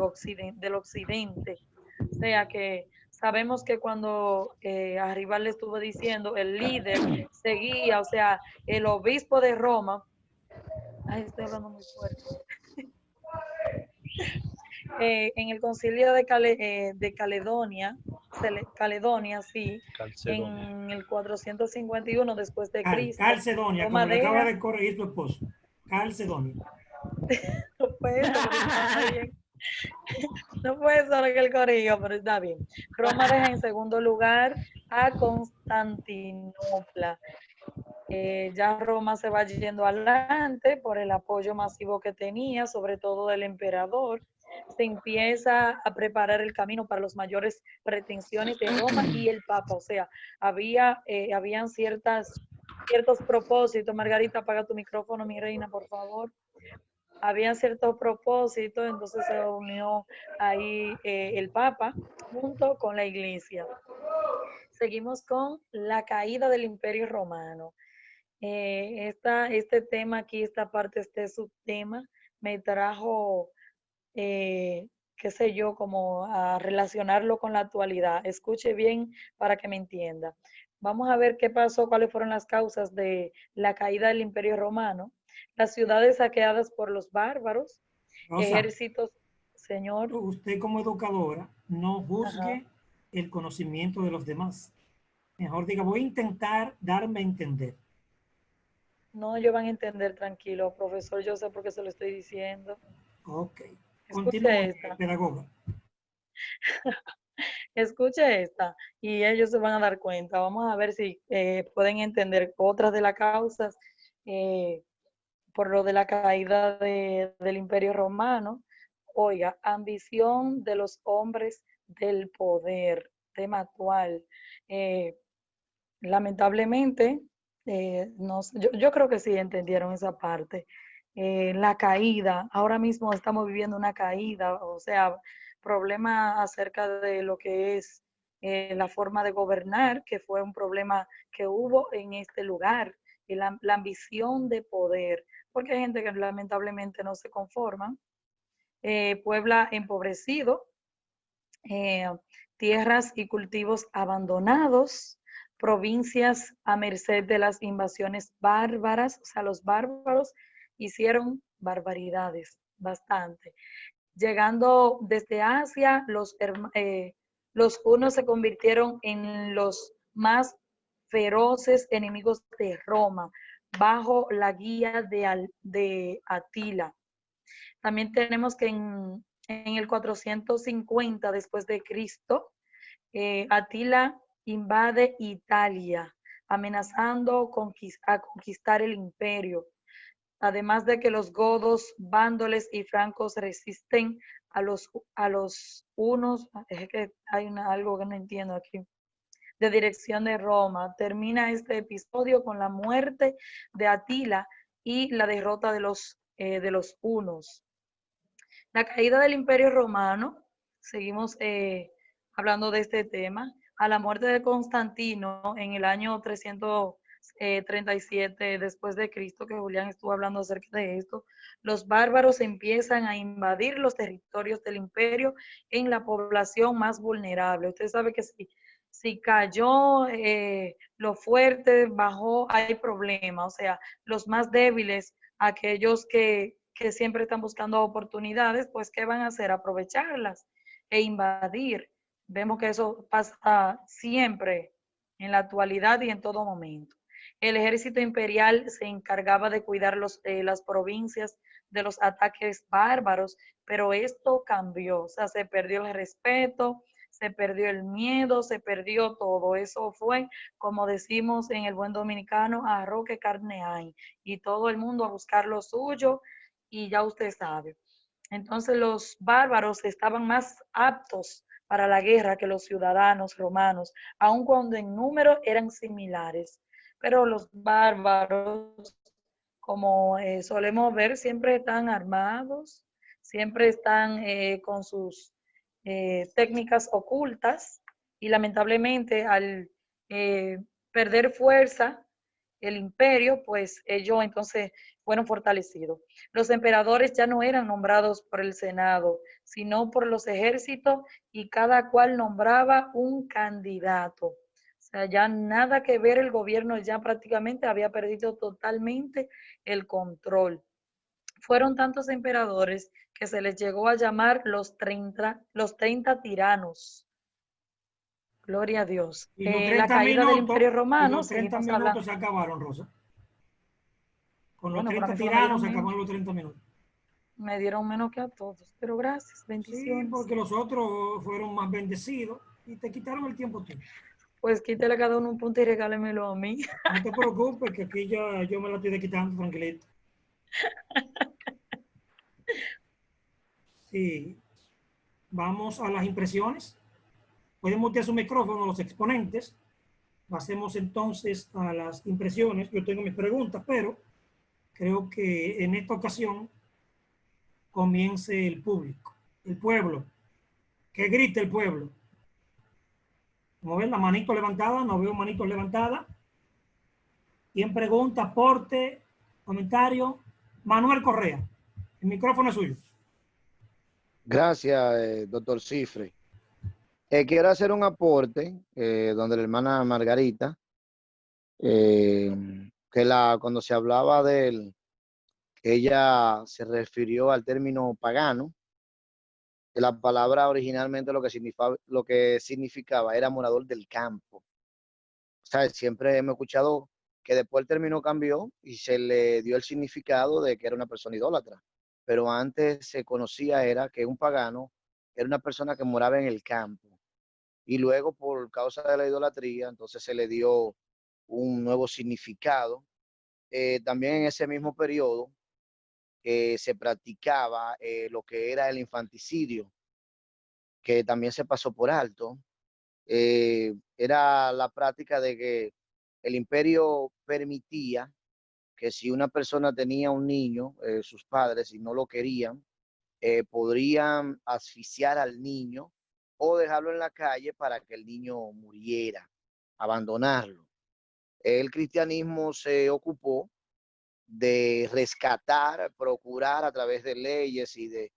O sea que sabemos que cuando arriba le estuvo diciendo, el líder seguía, o sea, el obispo de Roma. Ay, estoy hablando muy fuerte. En el concilio de Caledonia, sí, Calcedonia. en el 451 después de Cristo. Calcedonia, como le Madera, acaba de corregir su esposo. Calcedonia. no fue eso, pero está bien. No fue eso lo que él corrigió, pero está bien. Roma deja en segundo lugar a Constantinopla. Ya Roma se va yendo adelante por el apoyo masivo que tenía, sobre todo del emperador. Se empieza a preparar el camino para las mayores pretensiones de Roma y el Papa. O sea, habían ciertos propósitos. Margarita, apaga tu micrófono, mi reina, por favor. Habían ciertos propósitos, entonces se unió ahí el Papa junto con la Iglesia. Seguimos con la caída del Imperio Romano. Este tema aquí, esta parte, este subtema, me trajo, qué sé yo, como a relacionarlo con la actualidad. Escuche bien para que me entienda. Vamos a ver qué pasó, cuáles fueron las causas de la caída del Imperio Romano. Las ciudades saqueadas por los bárbaros, Rosa, ejércitos, señor. usted como educadora, no juzgue Ajá. el conocimiento de los demás. Mejor diga, voy a intentar darme a entender. No, ellos van a entender, tranquilo, profesor, yo sé por qué se lo estoy diciendo. Ok. Escuche Continúe, esta. pedagoga. Escuche esta y ellos se van a dar cuenta. Vamos a ver si pueden entender otras de las causas por lo de la caída del Imperio Romano. Oiga, ambición de los hombres del poder, tema actual. Lamentablemente, yo creo que sí entendieron esa parte. La caída, ahora mismo estamos viviendo una caída, o sea, problema acerca de lo que es la forma de gobernar, que fue un problema que hubo en este lugar, y la ambición de poder, porque hay gente que lamentablemente no se conforma. Puebla empobrecido, tierras y cultivos abandonados, provincias a merced de las invasiones bárbaras, o sea, los bárbaros hicieron barbaridades, bastante. Llegando desde Asia, los hunos se convirtieron en los más feroces enemigos de Roma, bajo la guía de Atila. También tenemos que en el 450 después de Cristo, Atila invade Italia, amenazando a conquistar el imperio. Además de que los godos, vándoles y francos resisten a los hunos, es que hay algo que no entiendo aquí, de dirección de Roma. Termina este episodio con la muerte de Atila y la derrota de los hunos. La caída del Imperio Romano, seguimos hablando de este tema, a la muerte de Constantino en el año 337 después de Cristo, que Julián estuvo hablando acerca de esto, los bárbaros empiezan a invadir los territorios del imperio en la población más vulnerable. Usted sabe que si cayó lo fuerte, bajó, hay problema. O sea, los más débiles, aquellos que siempre están buscando oportunidades, pues ¿qué van a hacer? Aprovecharlas e invadir. Vemos que eso pasa siempre en la actualidad y en todo momento. El ejército imperial se encargaba de cuidar las provincias de los ataques bárbaros, pero esto cambió, o sea, se perdió el respeto, se perdió el miedo, se perdió todo. Eso fue, como decimos en el buen dominicano, arroz que carne hay, y todo el mundo a buscar lo suyo, y ya usted sabe. Entonces los bárbaros estaban más aptos para la guerra que los ciudadanos romanos, aun cuando en número eran similares. Pero los bárbaros, como solemos ver, siempre están armados, siempre están con sus técnicas ocultas, y lamentablemente al perder fuerza el imperio, pues ellos entonces fueron fortalecidos. Los emperadores ya no eran nombrados por el Senado, sino por los ejércitos, y cada cual nombraba un candidato. O sea, ya nada que ver, el gobierno ya prácticamente había perdido totalmente el control. Fueron tantos emperadores que se les llegó a llamar los 30 tiranos. Gloria a Dios. Y los 30 la caída del Imperio Romano. Y los 30 minutos hablando. Se acabaron, Rosa. Con los 30 tiranos se acabaron los 30 minutos. Me dieron menos que a todos, pero gracias, bendiciones. Sí, porque los otros fueron más bendecidos y te quitaron el tiempo tú. Pues quítale a cada uno un punto y regálemelo a mí. No te preocupes, que aquí yo me lo estoy quitando tranquilito. Sí. Vamos a las impresiones. Pueden mutear su micrófono los exponentes. Pasemos entonces a las impresiones. Yo tengo mis preguntas, pero creo que en esta ocasión comience el público, el pueblo. Que grite el pueblo. Como ven, la manito levantada, no veo manitos levantadas. ¿Quién pregunta, aporte, comentario? Manuel Correa, el micrófono es suyo. Gracias, doctor Cifre. Quiero hacer un aporte donde la hermana Margarita, cuando se hablaba de él, ella se refirió al término pagano, que la palabra originalmente lo que significaba era morador del campo. O sea, siempre hemos escuchado que después el término cambió y se le dio el significado de que era una persona idólatra. Pero antes se conocía era que un pagano era una persona que moraba en el campo. Y luego, por causa de la idolatría, entonces se le dio un nuevo significado. También en ese mismo periodo se practicaba lo que era el infanticidio, que también se pasó por alto. Era la práctica de que el imperio permitía que si una persona tenía un niño, sus padres, y no lo querían, podrían asfixiar al niño o dejarlo en la calle para que el niño muriera, abandonarlo. El cristianismo se ocupó de rescatar, procurar a través de leyes y de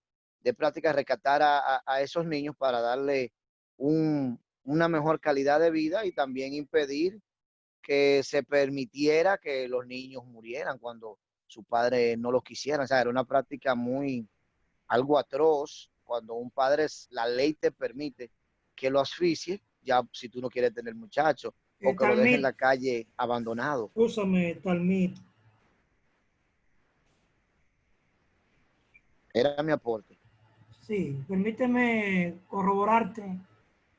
prácticas rescatar a esos niños para darle una mejor calidad de vida y también impedir que se permitiera que los niños murieran cuando su padre no los quisieran. O sea, era una práctica algo atroz. Cuando un padre, la ley te permite que lo asfixie, ya si tú no quieres tener muchacho, o que lo dejes en la calle abandonado. Úsame, Talmid. Era mi aporte. Sí, permíteme corroborarte,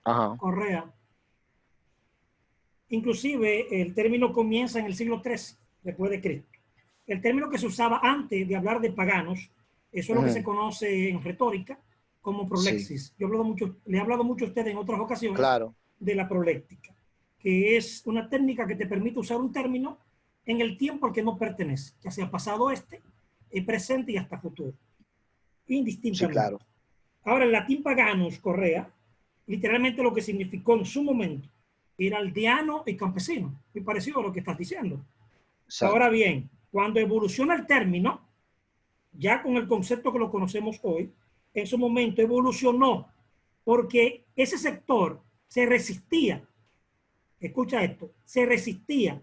Ajá. Correa. Inclusive el término comienza en el siglo III después de Cristo. El término que se usaba antes de hablar de paganos, eso es lo que se conoce en retórica como prolexis. Sí. Yo le he hablado mucho a usted en otras ocasiones de la proléctica, que es una técnica que te permite usar un término en el tiempo al que no pertenece, ya sea pasado, presente y hasta futuro, indistintamente. Sí, claro. Ahora, el latín paganus, Correa, literalmente lo que significó en su momento era aldeano y campesino, muy parecido a lo que estás diciendo. Exacto. Ahora bien, cuando evoluciona el término, ya con el concepto que lo conocemos hoy, en su momento evolucionó porque ese sector se resistía, escucha esto, se resistía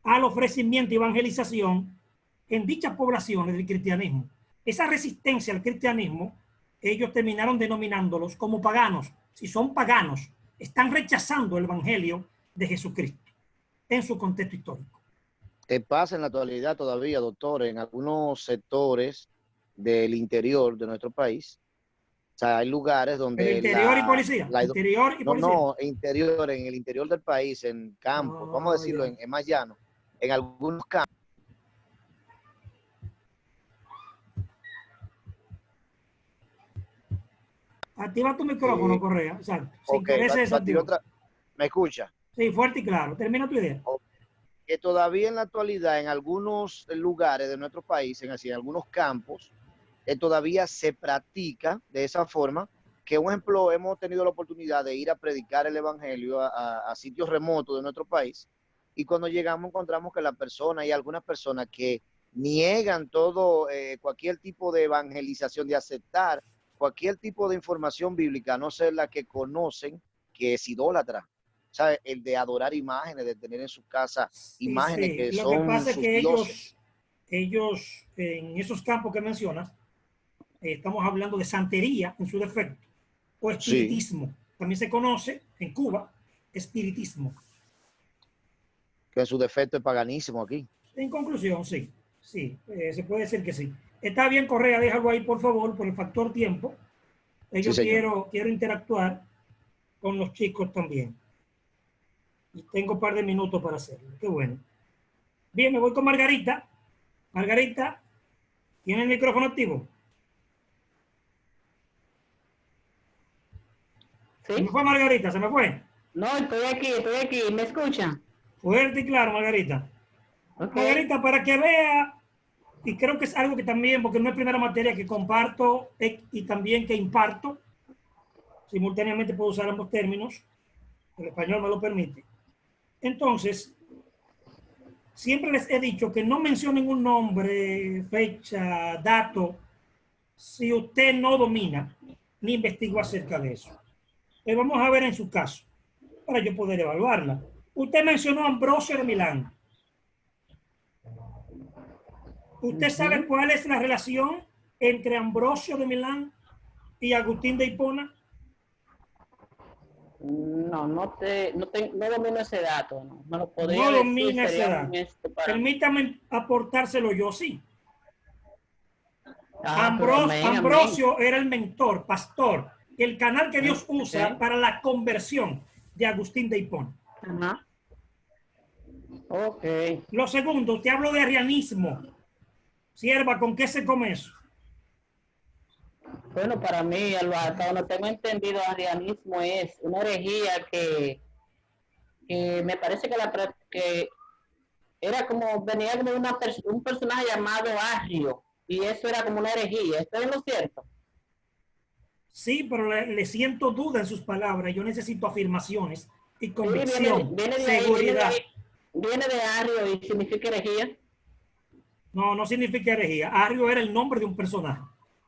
al ofrecimiento y evangelización en dichas poblaciones del cristianismo. Esa resistencia al cristianismo, ellos terminaron denominándolos como paganos. Si son paganos, están rechazando el evangelio de Jesucristo en su contexto histórico. ¿Qué pasa en la actualidad todavía, doctor, en algunos sectores del interior de nuestro país? O sea, hay lugares donde... ¿El interior y policía? ¿Interior y policía? No, interior, en el interior del país, en campo, vamos a decirlo, en más llano, en algunos campos. Activa tu micrófono, Correa. Exacto. ¿Me escucha? Sí, fuerte y claro. Termina tu idea. Que todavía en la actualidad, en algunos lugares de nuestro país, en algunos campos, todavía se practica de esa forma, que un ejemplo, hemos tenido la oportunidad de ir a predicar el evangelio a sitios remotos de nuestro país, y cuando llegamos encontramos que hay algunas personas que niegan cualquier tipo de evangelización, de aceptar cualquier tipo de información bíblica, a no ser la que conocen, que es idólatra. ¿Sabe? El de adorar imágenes, de tener en su casa imágenes que son Lo que pasa es que dioses. ellos, en esos campos que mencionas, estamos hablando de santería en su defecto, o espiritismo. También se conoce en Cuba, espiritismo. Que en su defecto es paganismo aquí. En conclusión, sí. Sí, se puede decir que sí. Está bien, Correa, déjalo ahí, por favor, por el factor tiempo. Yo quiero interactuar con los chicos también. Y tengo un par de minutos para hacerlo. Qué bueno. Bien, me voy con Margarita. Margarita, ¿tiene el micrófono activo? ¿Sí? ¿Se me fue Margarita? ¿Se me fue? No, estoy aquí. ¿Me escucha? Fuerte y claro, Margarita. Okay. Margarita, para que vea, y creo que es algo que también, porque no es primera materia que comparto y también que imparto, simultáneamente puedo usar ambos términos, el español me lo permite. Entonces, siempre les he dicho que no mencionen un nombre, fecha, dato, si usted no domina ni investigó acerca de eso. Vamos a ver en su caso, para yo poder evaluarla. Usted mencionó a Ambrosio de Milán. ¿Usted sabe cuál es la relación entre Ambrosio de Milán y Agustín de Hipona? No domino ese dato. No lo podría decir. No domina ese dato. Permítame aportárselo yo, sí. Ambrosio era el mentor, pastor, el canal que Dios usa para la conversión de Agustín de Hipona. Ajá. Ok. Lo segundo, te hablo de arrianismo. Sierva, ¿con qué se come eso? Bueno, para mí, hasta donde tengo entendido, arrianismo es una herejía que me parece que era como, venía como un personaje llamado Arrio, y eso era como una herejía. ¿Esto es lo cierto? Sí, pero le siento duda en sus palabras. Yo necesito afirmaciones y convicción, seguridad. ¿Viene de Arrio y significa herejía? No significa herejía. Arrio era el nombre de un personaje.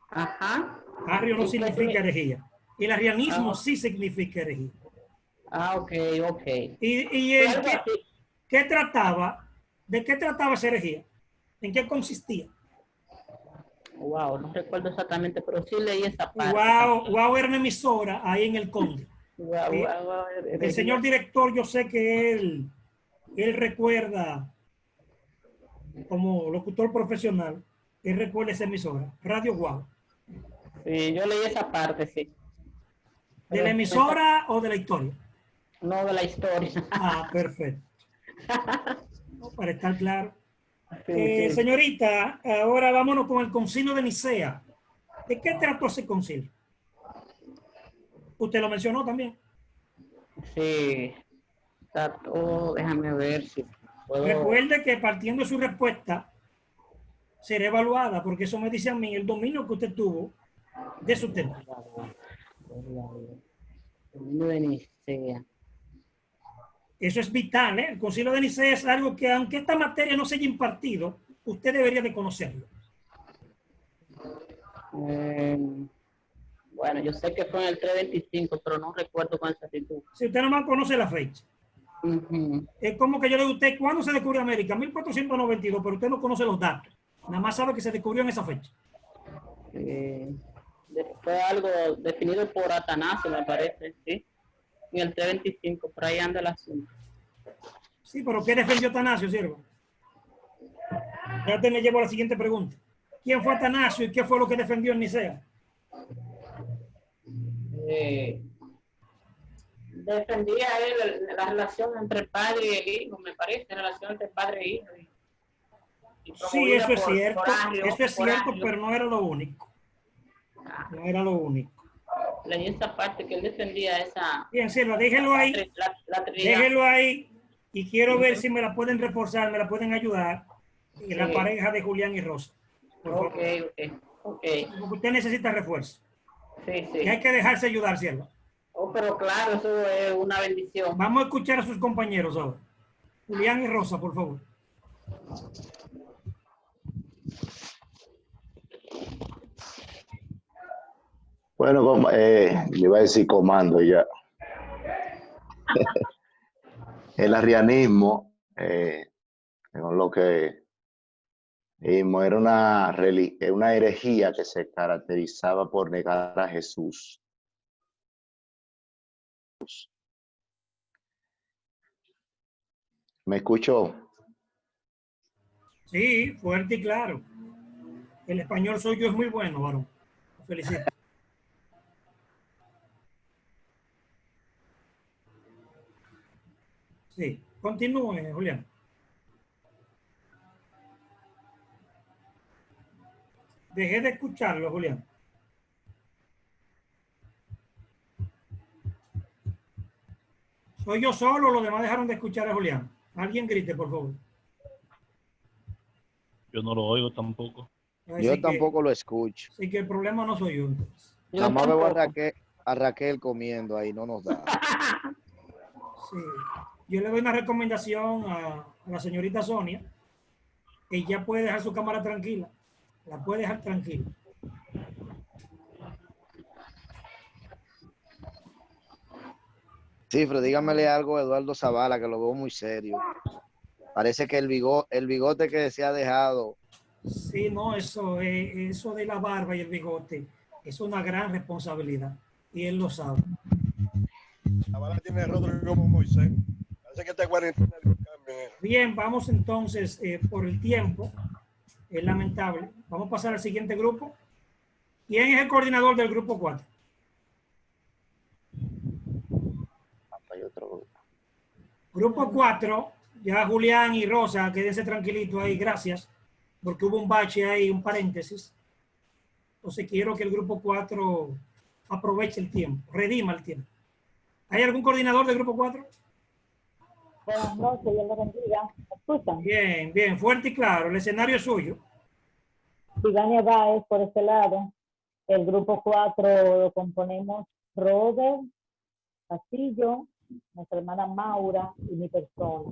Ajá. Arrio no significa herejía. El arrianismo sí significa herejía. Ok. ¿Y ¿qué trataba? ¿De qué trataba esa herejía? ¿En qué consistía? Wow, no recuerdo exactamente, pero sí leí esa parte. Wow era una emisora ahí en el Conde. El señor director, yo sé que él recuerda, como locutor profesional, él recuerda esa emisora, Radio Wow. Sí, yo leí esa parte, sí. ¿De la emisora o de la historia? No, de la historia. Ah, perfecto. No, para estar claro. Sí. Señorita, ahora vámonos con el concilio de Nicea. ¿De qué trató ese concilio? Usted lo mencionó también. Sí. Trató, déjame ver si puedo. Recuerde que partiendo de su respuesta será evaluada, porque eso me dice a mí el dominio que usted tuvo de su tema. De Nicea. Eso es vital, ¿eh? El concilio de Nicea es algo que, aunque esta materia no se haya impartido, usted debería de conocerlo. Bueno, yo sé que fue en el 325, pero no recuerdo con exactitud. Si usted nomás conoce la fecha. Es como que yo le digo a usted, ¿cuándo se descubrió América? 1492, pero usted no conoce los datos. Nada más sabe que se descubrió en esa fecha. Fue algo definido por Atanasio, me parece, ¿sí? En el 325, por ahí anda el asunto. Sí, pero ¿qué defendió Atanasio, siervo? Ya te me llevo a la siguiente pregunta. ¿Quién fue Atanasio y qué fue lo que defendió en Nicea? Defendía él la relación entre el padre y el hijo, me parece, la relación entre padre e hijo. Sí, eso es cierto, eso es cierto, pero no era lo único. No era lo único. Leí esa parte que él defendía esa... Bien, Silva, déjelo ahí. Déjelo ahí y quiero ver si me la pueden reforzar, me la pueden ayudar. Y la pareja de Julián y Rosa. Ok. Porque usted necesita refuerzo. Sí. Y hay que dejarse ayudar, Silva. Oh, pero claro, eso es una bendición. Vamos a escuchar a sus compañeros ahora. Julián y Rosa, por favor. Bueno, le iba a decir comando ya. El arrianismo, con lo que vimos, era una herejía que se caracterizaba por negar a Jesús. ¿Me escuchó? Sí, fuerte y claro. El español suyo es muy bueno, varón. Felicito. Sí, continúe, Julián. Dejé de escucharlo, Julián. ¿Soy yo solo o los demás dejaron de escuchar a Julián? Alguien grite, por favor. Yo no lo oigo tampoco. Yo tampoco lo escucho. Así que el problema no soy yo. Entonces. Nada más veo a Raquel comiendo ahí, no nos da. Sí. Yo le doy una recomendación a la señorita Sonia. Ella puede dejar su cámara tranquila. La puede dejar tranquila. Sí, pero dígamele algo a Eduardo Zavala, que lo veo muy serio. Parece que el bigote que se ha dejado. Sí, no, eso de la barba y el bigote es una gran responsabilidad. Y él lo sabe. Zavala tiene el rostro como Moisés. Parece que esta cuarentena dio un cambio. Bien, vamos entonces por el tiempo. Es lamentable. Vamos a pasar al siguiente grupo. ¿Quién es el coordinador del grupo 4? Grupo 4, ya Julián y Rosa, quédense tranquilitos ahí, gracias, porque hubo un bache ahí, un paréntesis. Entonces quiero que el grupo 4 aproveche el tiempo, redima el tiempo. ¿Hay algún coordinador del grupo 4? Buenas noches, Dios lo bendiga. ¿Me escuchan? Bien, bien, fuerte y claro, el escenario es suyo. Vigania Báez por este lado. El grupo 4 lo componemos Robert Castillo, nuestra hermana Maura y mi persona.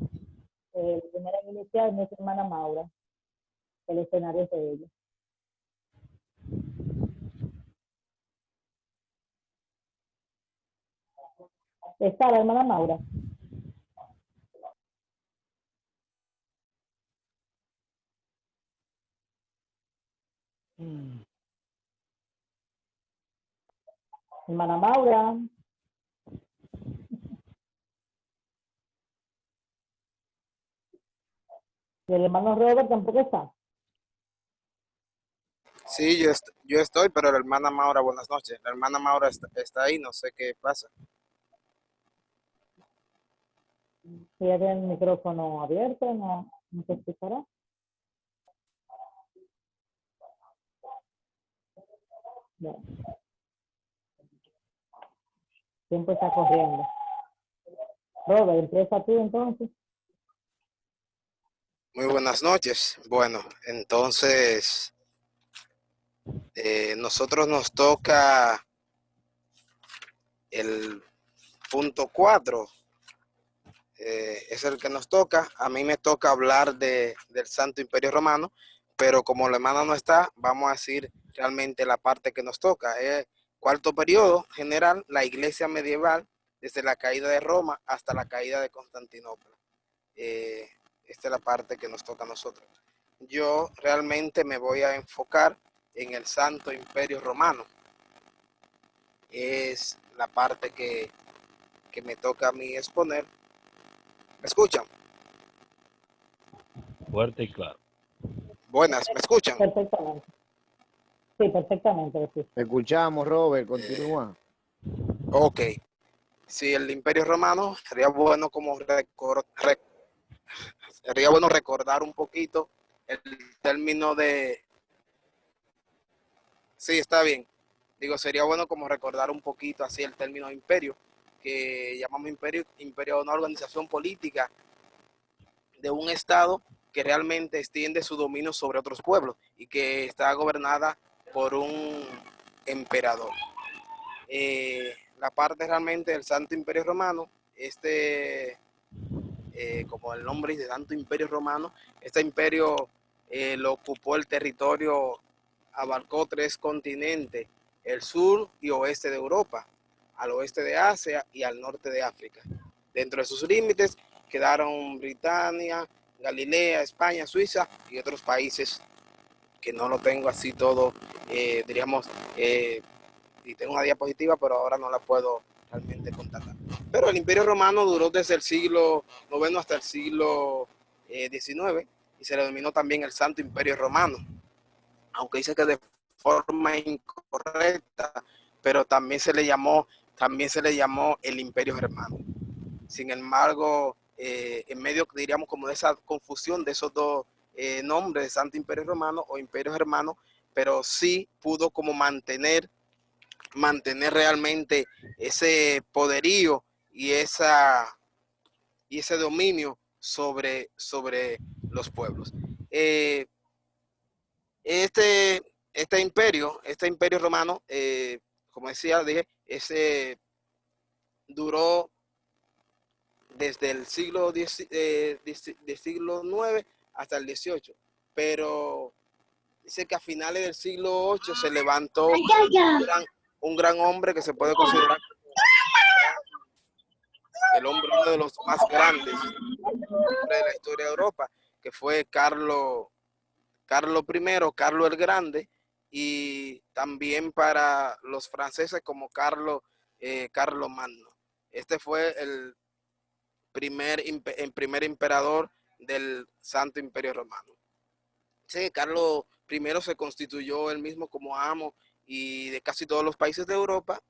El primero en iniciar es nuestra hermana Maura. El escenario es de ella. ¿Está la hermana Maura? Hermana Maura. Y el hermano Robert tampoco está. Sí, yo estoy, pero la hermana Maura, buenas noches. La hermana Maura está ahí, no sé qué pasa. Ella tiene el micrófono abierto, no se escuchará. Bueno. Tiempo está corriendo. Robert, empieza tú entonces. Muy buenas noches. Bueno, entonces, nosotros nos toca el punto 4. Es el que nos toca. A mí me toca hablar del Santo Imperio Romano, pero como la hermana no está, vamos a decir realmente la parte que nos toca. Cuarto periodo general, la iglesia medieval, desde la caída de Roma hasta la caída de Constantinopla. Esta es la parte que nos toca a nosotros. Yo realmente me voy a enfocar en el Santo Imperio Romano. Es la parte que me toca a mí exponer. ¿Me escuchan? Fuerte y claro. Buenas, ¿me escuchan? Perfectamente. Sí, perfectamente. Sí. Te escuchamos, Robert, continúa. Ok. Sí, el Imperio Romano sería bueno como sería bueno recordar un poquito el término de... Sí, está bien. Digo, sería bueno como recordar un poquito así el término imperio, que llamamos imperio a una organización política de un estado que realmente extiende su dominio sobre otros pueblos y que está gobernada por un emperador. La parte realmente del Santo Imperio Romano, como el nombre dice, Santo Imperio Romano, este imperio lo ocupó el territorio, abarcó 3 continentes, el sur y oeste de Europa, al oeste de Asia y al norte de África. Dentro de sus límites quedaron Britania, Galilea, España, Suiza y otros países que no lo tengo así todo, diríamos, y tengo una diapositiva, pero ahora no la puedo realmente constatar. Pero el Imperio Romano duró desde el siglo IX hasta el siglo XIX y se le denominó también el Santo Imperio Romano, aunque dice que de forma incorrecta, pero también se le llamó el Imperio Germano. Sin embargo, en medio, diríamos, como de esa confusión de esos dos nombres de Santo Imperio Romano o Imperio Germano, pero sí pudo como mantener realmente ese poderío y ese dominio sobre los pueblos. Este imperio romano, como decía, duró desde el siglo siglo IX hasta el XVIII, pero dice que a finales del siglo VIII se levantó un gran hombre que se puede considerar el hombre, uno de los más grandes de la historia de Europa, que fue Carlos I, Carlos el Grande, y también para los franceses como Carlos Magno. Este fue el primer emperador del Santo Imperio Romano. Sí, Carlos I se constituyó él mismo como amo y de casi todos los países de Europa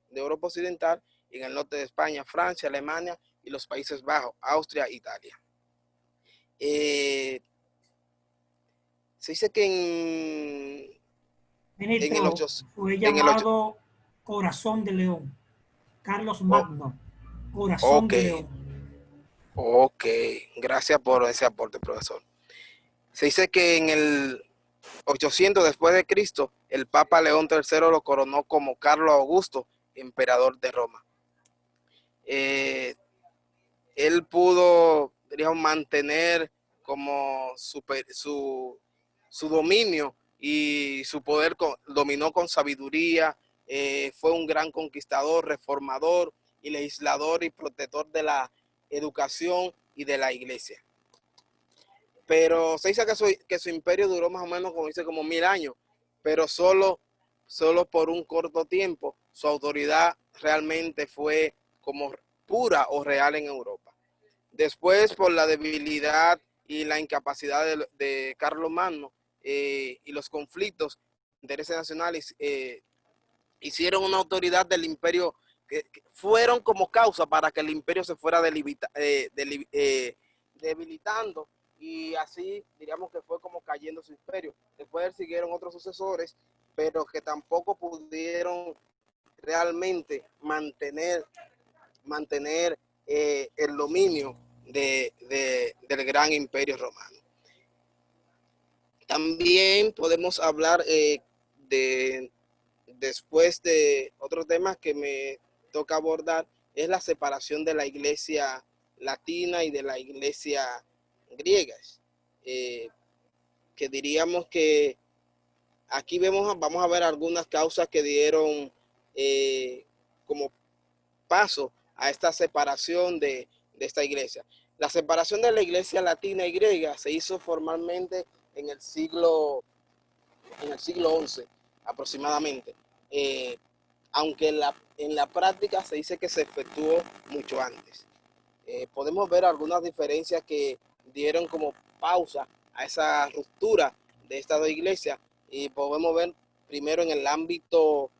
Occidental, y en el norte de España, Francia, Alemania y los Países Bajos, Austria, Italia. Se dice que Ministro, fue llamado Corazón de León. Carlos Magno, Corazón de León. Ok, gracias por ese aporte, profesor. Se dice que en el 800 después de Cristo, el Papa León III lo coronó como Carlos Augusto, emperador de Roma. Él pudo, digamos, mantener como su dominio y su poder, dominó con sabiduría, fue un gran conquistador, reformador y legislador y protector de la educación y de la iglesia. Pero se dice que su imperio duró más o menos, como dice, como 1000 años, pero solo por un corto tiempo. Su autoridad realmente fue como pura o real en Europa. Después, por la debilidad y la incapacidad de Carlomagno y los conflictos, intereses nacionales, hicieron una autoridad del imperio que fueron como causa para que el imperio se fuera debilitando, y así diríamos que fue como cayendo su imperio. Después siguieron otros sucesores, pero que tampoco pudieron realmente mantener el dominio del gran imperio romano. También podemos hablar después de otros temas que me toca abordar, es la separación de la iglesia latina y de la iglesia griega. Que diríamos que aquí vamos a ver algunas causas que dieron como paso a esta separación de esta iglesia. La separación de la iglesia latina y griega se hizo formalmente en el siglo XI aproximadamente, aunque en la práctica se dice que se efectuó mucho antes. Podemos ver algunas diferencias que dieron como pausa a esa ruptura de estas dos iglesias, y podemos ver primero en el ámbito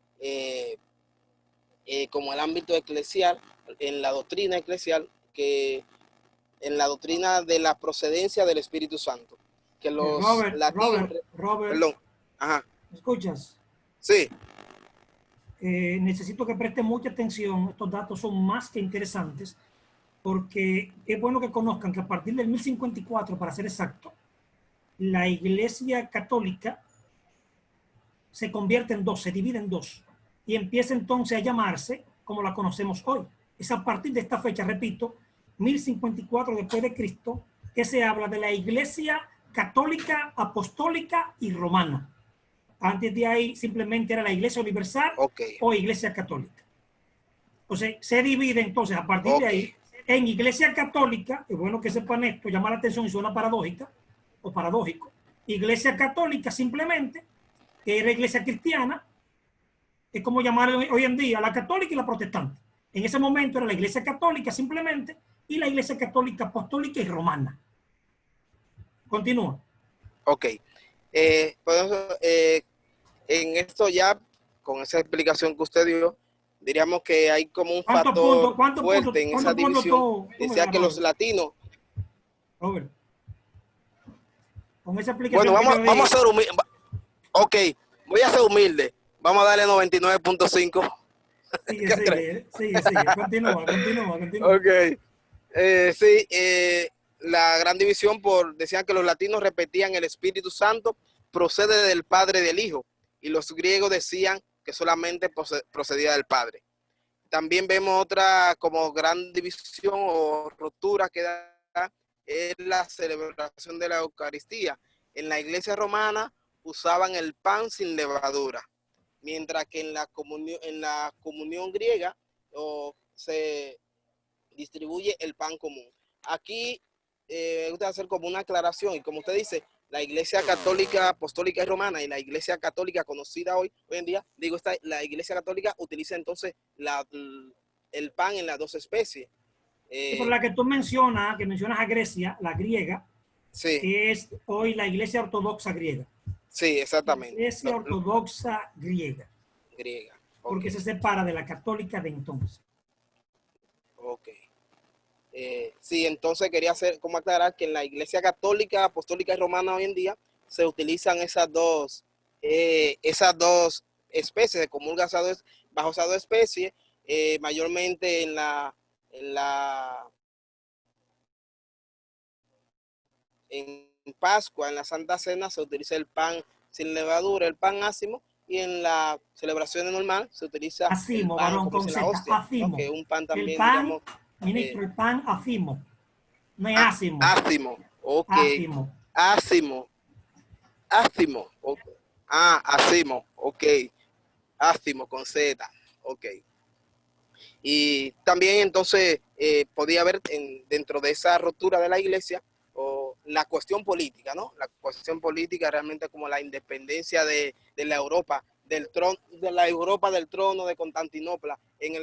como el ámbito eclesial, en la doctrina eclesial, que en la doctrina de la procedencia del Espíritu Santo, que los latinos... Robert, perdón, ajá. ¿me escuchas? Sí. Necesito que preste mucha atención, estos datos son más que interesantes, porque es bueno que conozcan que a partir del 1054, para ser exacto, la Iglesia Católica se convierte en dos, se divide en dos, y empieza entonces a llamarse como la conocemos hoy. Es a partir de esta fecha, repito, 1054 después de Cristo, que se habla de la Iglesia Católica, Apostólica y Romana. Antes de ahí simplemente era la Iglesia Universal o Iglesia Católica. Entonces se divide entonces a partir de ahí en Iglesia Católica. Es bueno que sepan esto, llama la atención y suena paradójica o paradójico. Iglesia Católica simplemente, que era Iglesia Cristiana, es como llamar hoy en día la católica y la protestante. En ese momento era la Iglesia Católica simplemente y la Iglesia Católica Apostólica y Romana. Continúa. Ok. En esto ya, con esa explicación que usted dio, diríamos que hay como un factor fuerte en esa división. Decía que los latinos... Robert, con esa explicación... Bueno, vamos a ser humildes. Ok, voy a ser humilde. Vamos a darle 99.5. Sigue. Continúa. Ok. Sí, la gran división decían que los latinos repetían el Espíritu Santo procede del Padre y del Hijo, y los griegos decían que solamente procedía del Padre. También vemos otra como gran división o ruptura que da es la celebración de la Eucaristía. En la iglesia romana usaban el pan sin levadura, mientras que en la comunión griega se distribuye el pan común. Aquí me gusta hacer como una aclaración, y como usted dice, la Iglesia Católica, Apostólica y Romana y la Iglesia Católica conocida hoy en día, la Iglesia Católica utiliza entonces el pan en las dos especies. Por la que tú mencionas, a Grecia, la griega, sí, que es hoy la Iglesia Ortodoxa griega. Sí, exactamente. La Iglesia Ortodoxa griega. Okay. Porque se separa de la católica de entonces. Ok. Sí, entonces quería hacer como aclarar que en la Iglesia Católica, Apostólica y Romana hoy en día se utilizan esas dos especies, se comulga bajo esas dos especies, mayormente en Pascua, en la Santa Cena, se utiliza el pan sin levadura, el pan ácimo, y en la celebración normal se utiliza acimo, el pan varón, como con la hostia, acimo. que un pan también, el pan, digamos, ministro, el pan acimo, no es ácimo. Ácimo, ok. Ácimo, okay. Ácimo, ok. Ácimo con Z, ok. Y también entonces podía haber dentro de esa ruptura de la iglesia o la cuestión política, ¿no? La cuestión política realmente como la independencia de la Europa, del trono, de la Europa del trono de Constantinopla en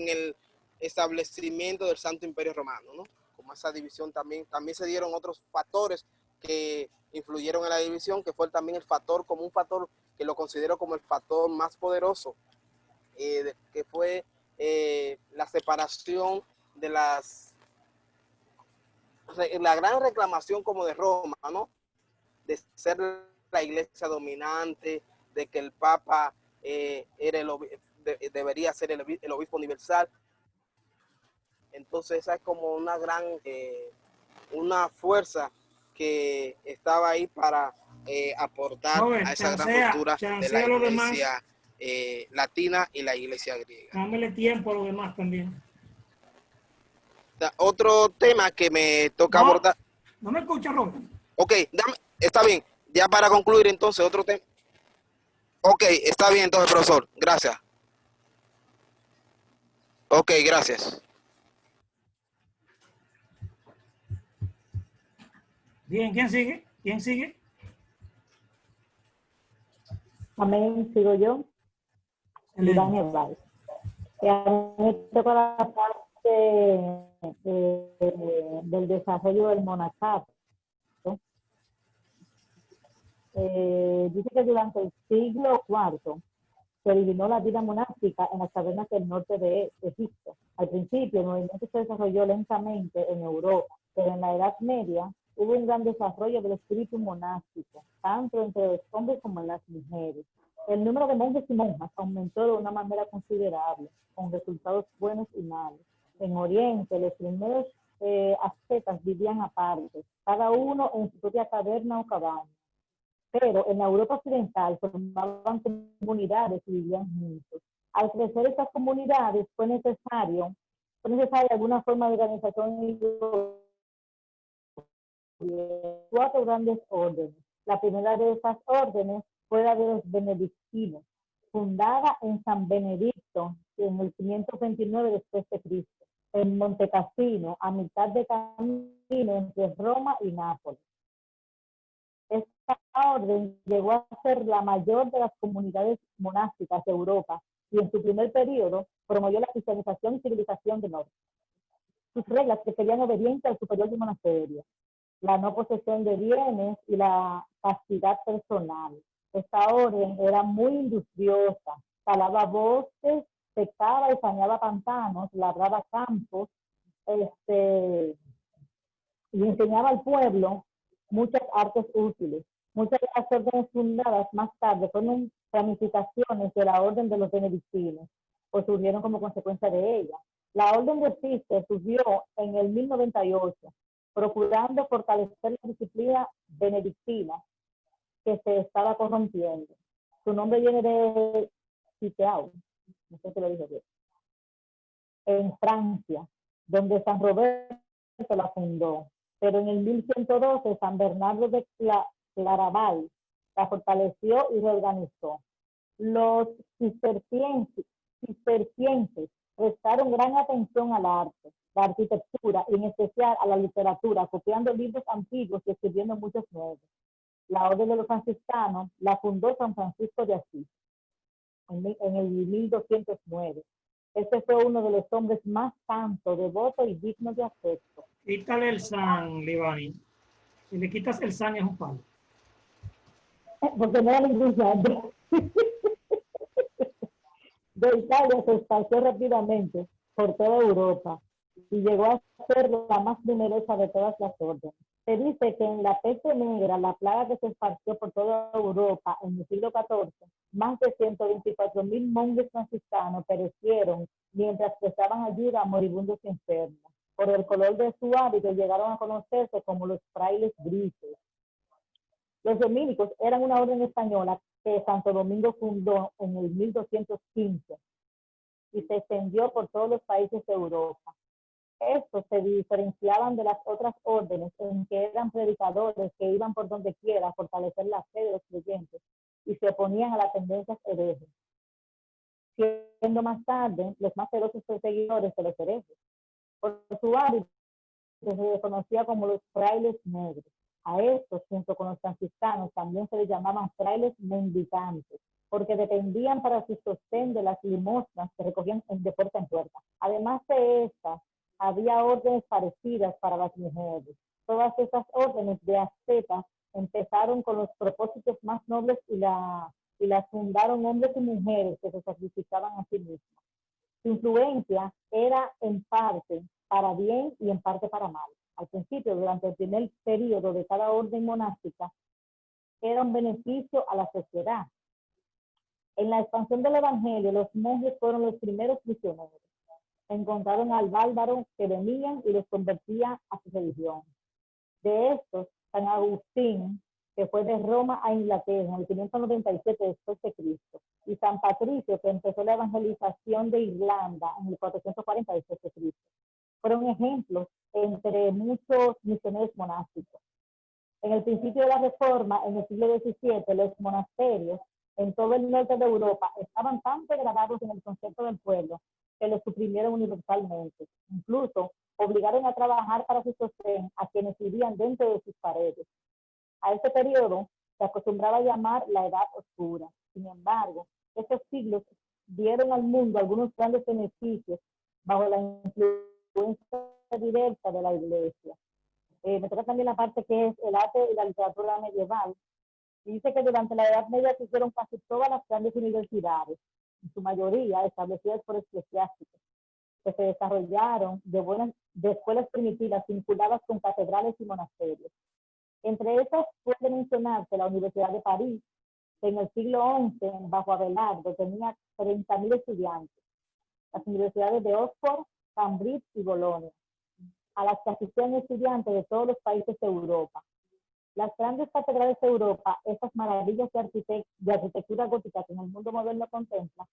el establecimiento del Santo Imperio Romano, ¿no? Como esa división también se dieron otros factores que influyeron en la división, que fue también el factor, como un factor que lo considero como el factor más poderoso, que fue la separación de la gran reclamación como de Roma, ¿no? De ser la iglesia dominante, de que el Papa debería ser el obispo universal. Entonces esa es como una gran, una fuerza que estaba ahí para aportar a esa gran cultura de la iglesia latina y la iglesia griega. Dámele tiempo a los demás también. Otro tema que me toca abordar. No me escucha, Robert. Ok, está bien. Ya para concluir entonces, otro tema. Ok, está bien entonces, profesor. Gracias. Ok, gracias. Bien, ¿quién sigue? ¿Quién sigue? Amén, sigo yo. Daniel Valls. A mí me toca la parte del desarrollo del monacato. Dice que durante el siglo IV se originó la vida monástica en las cavernas del norte de Egipto. Al principio, el movimiento se desarrolló lentamente en Europa, pero en la Edad Media hubo un gran desarrollo del espíritu monástico, tanto entre los hombres como en las mujeres. El número de monjes y monjas aumentó de una manera considerable, con resultados buenos y malos. En Oriente, los primeros ascetas vivían aparte, cada uno en su propia caverna o cabaña. Pero en la Europa occidental formaban comunidades y vivían juntos. Al crecer estas comunidades fue necesaria alguna forma de organización y 4 grandes órdenes. La primera de esas órdenes fue la de los benedictinos, fundada en San Benedicto en el 529 después de Cristo, en Montecassino, a mitad de camino entre Roma y Nápoles. Esta orden llegó a ser la mayor de las comunidades monásticas de Europa y en su primer periodo promovió la cristianización y civilización del norte. Sus reglas requerían obediencia al superior del monasterio, la no posesión de bienes y la castidad personal. Esta orden era muy industriosa, talaba bosques, secaba y saneaba pantanos, labraba campos, y enseñaba al pueblo muchas artes útiles. Muchas de las órdenes fundadas más tarde fueron ramificaciones de la orden de los benedictinos, o surgieron como consecuencia de ella. La orden de Cister surgió en el 1098, procurando fortalecer la disciplina benedictina que se estaba corrompiendo. Su nombre viene de Citeaux, no sé si lo dije bien, en Francia, donde San Roberto la fundó. Pero en el 1112 San Bernardo de Claraval la fortaleció y reorganizó. Los cistercienses prestaron gran atención al arte, la arquitectura y en especial a la literatura, copiando libros antiguos y escribiendo muchos nuevos. La orden de los franciscanos la fundó San Francisco de Asís en el 1209. Este fue uno de los hombres más santos, devotos y dignos de afecto. Quítale el san, Libani. Si le quitas el san es un palo. Porque no era ningún santo. De Italia se esparció rápidamente por toda Europa y llegó a ser la más numerosa de todas las órdenes. Se dice que en la peste negra, la plaga que se esparció por toda Europa en el siglo XIV, más de 124,000 monjes franciscanos perecieron mientras prestaban ayuda a moribundos y enfermos. Por el color de su hábito llegaron a conocerse como los frailes grises. Los dominicos eran una orden española que Santo Domingo fundó en el 1215 y se extendió por todos los países de Europa. Estos se diferenciaban de las otras órdenes en que eran predicadores que iban por donde quiera a fortalecer la fe de los creyentes y se oponían a las tendencias herejes, siendo más tarde los más feroces perseguidores de los herejes. Por su hábito que se conocía como los frailes negros. A estos, junto con los franciscanos, también se les llamaban frailes mendicantes, porque dependían para su sostén de las limosnas que recogían de puerta en puerta. Además de estas, había órdenes parecidas para las mujeres. Todas esas órdenes de ascetas empezaron con los propósitos más nobles y las fundaron hombres y mujeres que se sacrificaban a sí mismos. Su influencia era en parte para bien y en parte para mal. Al principio, durante el primer periodo de cada orden monástica, era un beneficio a la sociedad. En la expansión del evangelio, los monjes fueron los primeros misioneros. Encontraron al bárbaro que venían y los convertía a su religión. De estos, San Agustín, que fue de Roma a Inglaterra en el 597 después de Cristo, y San Patricio, que empezó la evangelización de Irlanda en el 440 después de Cristo, fueron ejemplos entre muchos misioneros monásticos. En el principio de la Reforma, en el siglo XVII, los monasterios en todo el norte de Europa estaban tan degradados en el concepto del pueblo que los suprimieron universalmente. Incluso obligaron a trabajar para su sostén a quienes vivían dentro de sus paredes. A este periodo se acostumbraba a llamar la Edad Oscura. Sin embargo, estos siglos dieron al mundo algunos grandes beneficios bajo la influencia directa de la Iglesia. Me toca también la parte que es el arte y la literatura medieval. Y dice que durante la Edad Media se hicieron casi todas las grandes universidades, en su mayoría establecidas por eclesiásticos, que se desarrollaron de escuelas primitivas vinculadas con catedrales y monasterios. Entre estas puede mencionarse la Universidad de París, que en el siglo XI, bajo Abelardo, tenía 30.000 estudiantes. Las universidades de Oxford, Cambridge y Bolonia, a las que asistían estudiantes de todos los países de Europa. Las grandes catedrales de Europa, estas maravillas de arquitectura gótica que en el mundo moderno contempla,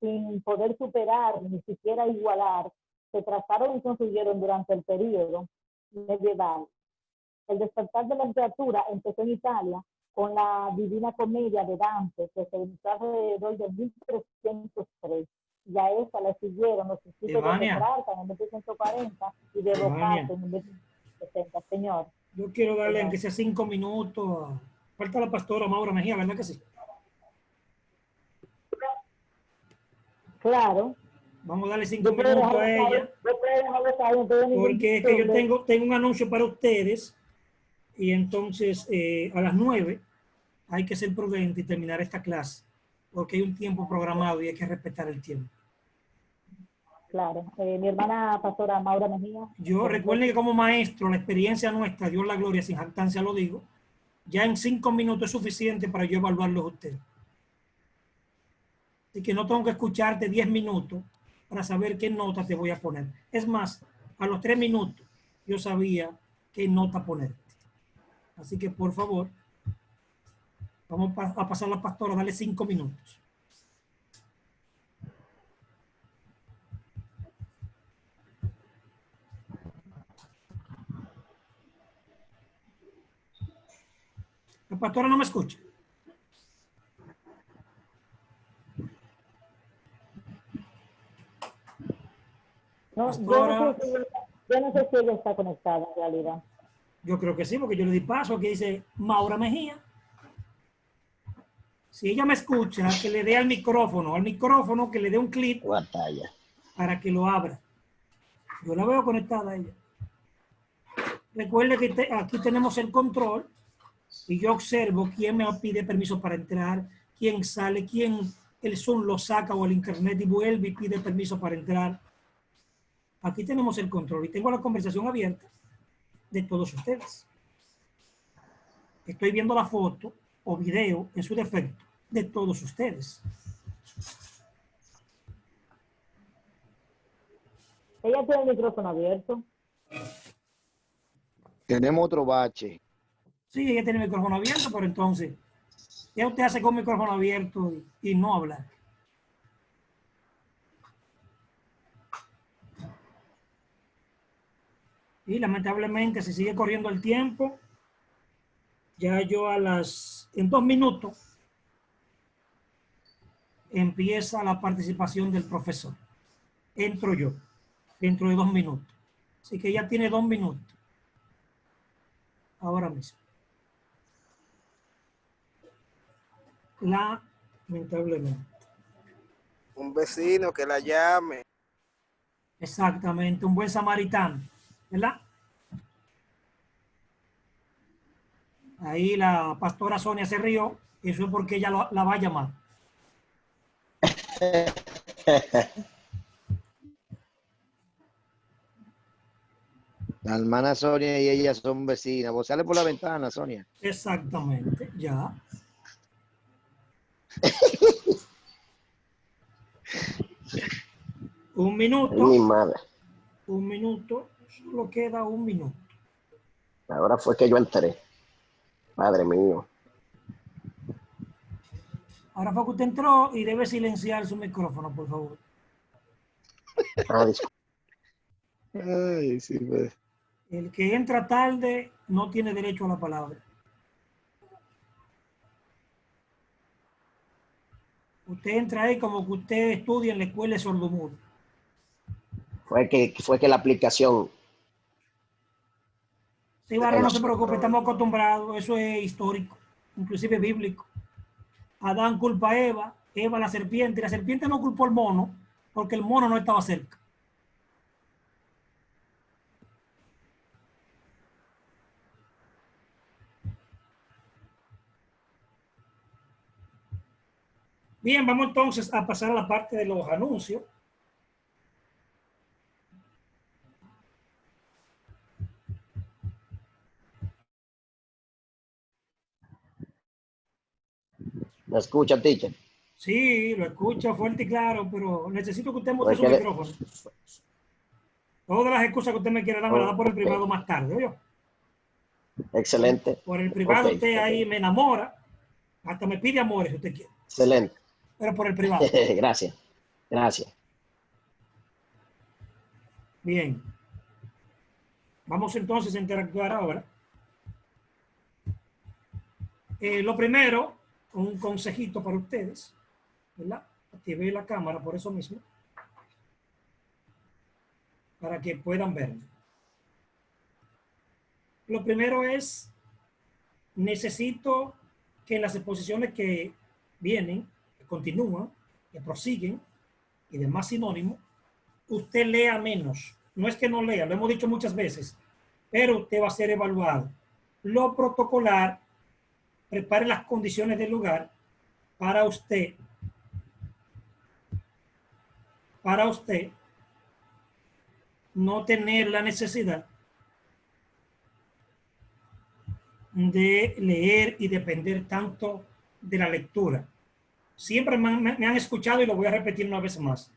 sin poder superar ni siquiera igualar, se trazaron y construyeron durante el periodo medieval. El despertar de la literatura empezó en Italia con la Divina Comedia de Dante, que se inició alrededor de 1303. Y a esa le siguieron los escritos de Petrarca en 1340 y de Boccaccio en 1360. Señor. Yo quiero darle, aunque sea 5 minutos, falta la pastora Maura Mejía, ¿verdad que sí? Claro. Vamos a darle 5 minutos a ella, porque es que yo tengo un anuncio para ustedes, y entonces a las 9 hay que ser prudente y terminar esta clase, porque hay un tiempo programado y hay que respetar el tiempo. Claro. Mi hermana pastora Maura Mejía. Yo recuerden que como maestro, la experiencia nuestra, Dios la gloria, sin jactancia lo digo, ya en 5 minutos es suficiente para yo evaluarlos a ustedes. Así que no tengo que escucharte 10 minutos para saber qué nota te voy a poner. Es más, a los 3 minutos yo sabía qué nota ponerte. Así que por favor, vamos a pasar a la pastora, dale 5 minutos. La pastora no me escucha. No, Pastora, yo no sé si ella está conectada en realidad. Yo creo que sí, porque yo le di paso, aquí dice Maura Mejía. Si ella me escucha, que le dé al micrófono que le dé un clic para que lo abra. Yo la veo conectada a ella. Recuerde que aquí tenemos el control y yo observo quién me pide permiso para entrar, quién sale, quién el Zoom lo saca o el internet y vuelve y pide permiso para entrar. Aquí tenemos el control y tengo la conversación abierta de todos ustedes. Estoy viendo la foto o video en su defecto de todos ustedes. Ella tiene el micrófono abierto. Tenemos otro bache. Sí, ella tiene el micrófono abierto, pero entonces, ¿qué usted hace con el micrófono abierto y no hablar? Y lamentablemente se sigue corriendo el tiempo. Ya yo en 2 minutos empieza la participación del profesor. Entro yo dentro de 2 minutos. Así que ella tiene 2 minutos. Ahora mismo. Lamentablemente. Un vecino que la llame. Exactamente, un buen samaritano, ¿verdad? Ahí la pastora Sonia se rió, eso es porque ella la va a llamar. La hermana Sonia y ella son vecinas. Vos sale por la ventana, Sonia. Exactamente, ya. Un minuto. Mi madre. Un minuto. Solo queda 1 minuto. Ahora fue que yo entré. Madre mío. Ahora fue que usted entró y debe silenciar su micrófono, por favor. Ay, sí, pues. El que entra tarde no tiene derecho a la palabra. Usted entra ahí como que usted estudia en la escuela de sordomudo. Fue que la aplicación. Sí, Barra, no se preocupe, estamos acostumbrados, eso es histórico, inclusive bíblico. Adán culpa a Eva, Eva a la serpiente, y la serpiente no culpó al mono, porque el mono no estaba cerca. Bien, vamos entonces a pasar a la parte de los anuncios. ¿Me escucha, teacher? Sí, lo escucho fuerte y claro, pero necesito que usted monte su micrófono. Todas las excusas que usted me quiera dar me las da por el privado más tarde, ¿oye? Excelente. Por el privado usted ahí me enamora, hasta me pide amores si usted quiere. Excelente. Pero por el privado. Gracias. Gracias. Bien. Vamos entonces a interactuar ahora. Lo primero, un consejito para ustedes, ¿verdad? Activé la cámara por eso mismo, para que puedan verme. Lo primero es, necesito que en las exposiciones que vienen, que continúan, que prosiguen, y demás sinónimos, usted lea menos. No es que no lea, lo hemos dicho muchas veces, pero usted va a ser evaluado. Lo protocolar, prepare las condiciones del lugar para usted no tener la necesidad de leer y depender tanto de la lectura. Siempre me han escuchado y lo voy a repetir una vez más.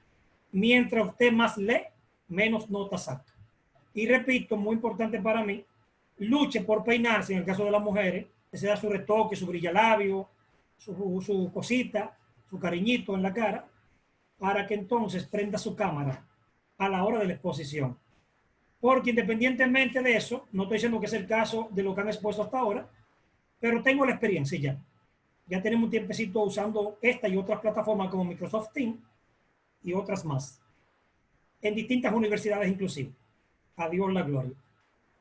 Mientras usted más lee, menos notas saca. Y repito, muy importante para mí, luche por peinarse en el caso de las mujeres, que sea su retoque, su brillalabio, su cosita, su cariñito en la cara, para que entonces prenda su cámara a la hora de la exposición. Porque independientemente de eso, no estoy diciendo que es el caso de lo que han expuesto hasta ahora, pero tengo la experiencia ya. Ya tenemos un tiempecito usando esta y otras plataformas como Microsoft Teams y otras más, en distintas universidades inclusive. A Dios la gloria.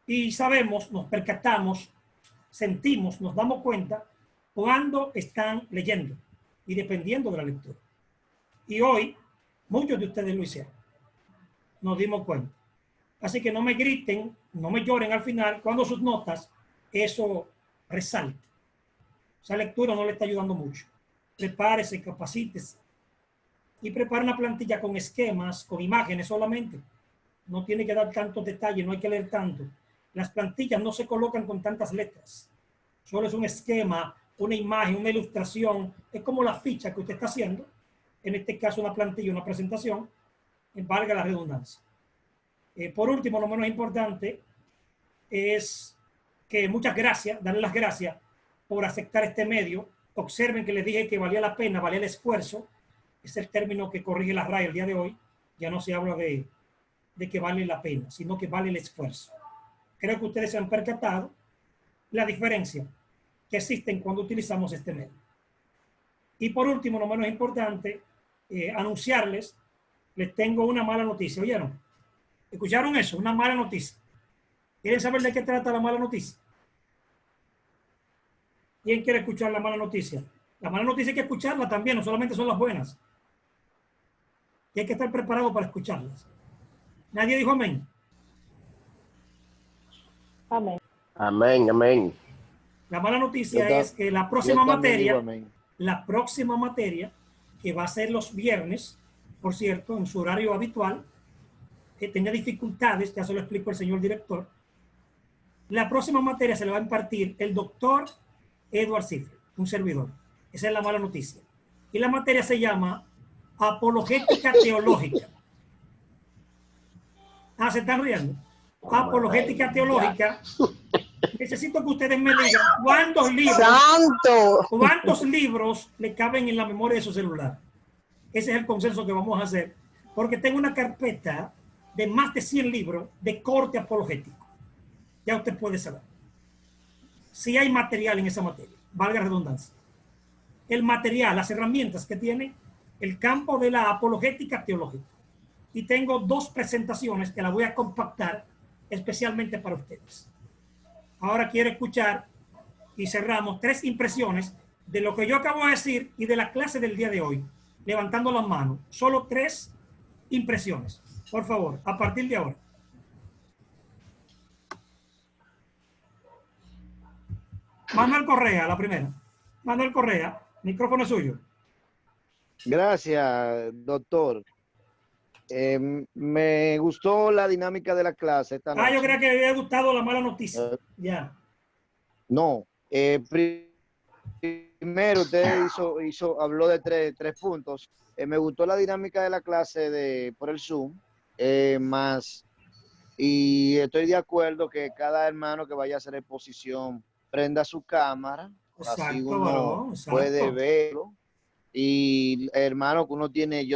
Y sabemos, nos percatamos, sentimos, nos damos cuenta cuando están leyendo y dependiendo de la lectura. Y hoy, muchos de ustedes lo hicieron. Nos dimos cuenta. Así que no me griten, no me lloren al final cuando sus notas, eso resalte. Esa lectura no le está ayudando mucho. Prepárese, capacítese. Y prepare una plantilla con esquemas, con imágenes solamente. No tiene que dar tantos detalles, no hay que leer tanto. Las plantillas no se colocan con tantas letras. Solo es un esquema, una imagen, una ilustración. Es como la ficha que usted está haciendo. En este caso, una plantilla, una presentación. Valga la redundancia. Por último, lo menos importante es que muchas gracias, darle las gracias por aceptar este medio. Observen que les dije que valía la pena, valía el esfuerzo. Es el término que corrige la RAE el día de hoy. Ya no se habla de que vale la pena, sino que vale el esfuerzo. Creo que ustedes se han percatado la diferencia que existe cuando utilizamos este medio. Y por último, lo menos importante, anunciarles, les tengo una mala noticia, ¿oyeron? ¿Escucharon eso? Una mala noticia. ¿Quieren saber de qué trata la mala noticia? ¿Quién quiere escuchar la mala noticia? La mala noticia hay que escucharla también, no solamente son las buenas. Y hay que estar preparado para escucharlas. ¿Nadie dijo amén? Amén. Amén, amén. La mala noticia es que la próxima materia, que va a ser los viernes, por cierto, en su horario habitual, que tenga dificultades, ya se lo explico el señor director. La próxima materia se le va a impartir el doctor Edward Cifre, un servidor. Esa es la mala noticia. Y la materia se llama Apologética Teológica. Ah, ¿se están riendo? Apologética Teológica. Necesito que ustedes me digan cuántos libros le caben en la memoria de su celular. Ese es el consenso que vamos a hacer, porque tengo una carpeta de más de 100 libros de corte apologético. Ya usted puede saber si hay material en esa materia, valga la redundancia. El material, las herramientas que tiene el campo de la apologética teológica. Y tengo 2 presentaciones que las voy a compactar especialmente para ustedes. Ahora quiero escuchar y cerramos 3 impresiones de lo que yo acabo de decir y de la clase del día de hoy, levantando las manos. Solo 3 impresiones. Por favor, a partir de ahora. Manuel Correa, la primera. Manuel Correa, micrófono es suyo. Gracias, doctor. Me gustó la dinámica de la clase esta noche. Yo creo que le había gustado la mala noticia. Ya. No. Primero usted habló de tres puntos. Me gustó la dinámica de la clase por el Zoom. Y estoy de acuerdo que cada hermano que vaya a hacer exposición prenda su cámara. Exacto, así uno puede verlo. Y hermanos que uno tiene,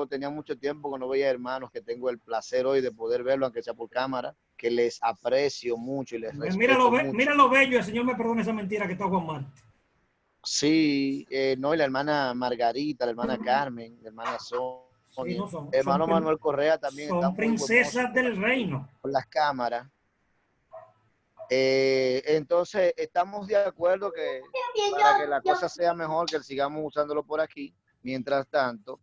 tenía mucho tiempo que no veía hermanos, que tengo el placer hoy de poder verlo, aunque sea por cámara, que les aprecio mucho y les respeto mucho. Mira lo bello, el Señor me perdone esa mentira que está Juan Marte. Sí, no, y la hermana Margarita, la hermana Carmen, la hermana Sonia, sí, hermano Manuel Correa también. Son princesas del reino. Con las cámaras. Entonces, estamos de acuerdo que para que la cosa sea mejor, que sigamos usándolo por aquí, mientras tanto.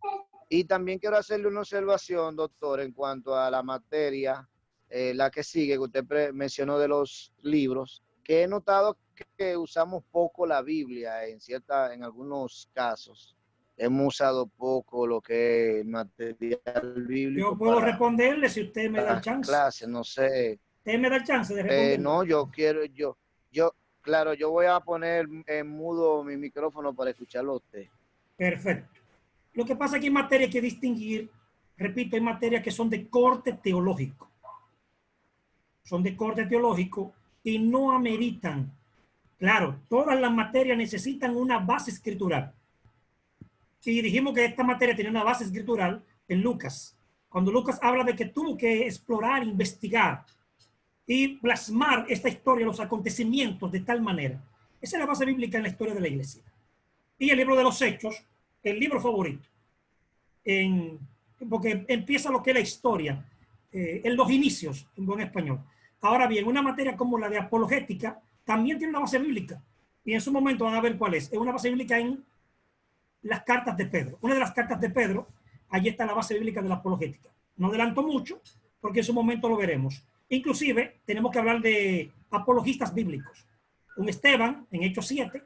Y también quiero hacerle una observación, doctor, en cuanto a la materia, la que sigue, que usted mencionó de los libros, que he notado que usamos poco la Biblia en algunos casos. Hemos usado poco lo que es material bíblico. Yo puedo responderle si usted me da el chance. Clase, no sé. ¿Usted me da el chance de responder? No, claro, yo voy a poner en mudo mi micrófono para escucharlo a usted. Perfecto. Lo que pasa es que hay materias que distinguir, repito, hay materias que son de corte teológico. Son de corte teológico y no ameritan. Claro, todas las materias necesitan una base escritural. Si dijimos que esta materia tenía una base escritural en Lucas, cuando Lucas habla de que tuvo que explorar, investigar y plasmar esta historia, los acontecimientos de tal manera. Esa es la base bíblica en la historia de la iglesia. Y el libro de los Hechos, el libro favorito, porque empieza lo que es la historia, en los inicios, en buen español. Ahora bien, una materia como la de apologética también tiene una base bíblica. Y en su momento van a ver cuál es. Es una base bíblica en las cartas de Pedro. Una de las cartas de Pedro, allí está la base bíblica de la apologética. No adelanto mucho, porque en su momento lo veremos. Inclusive, tenemos que hablar de apologistas bíblicos. Un Esteban, en Hechos 7,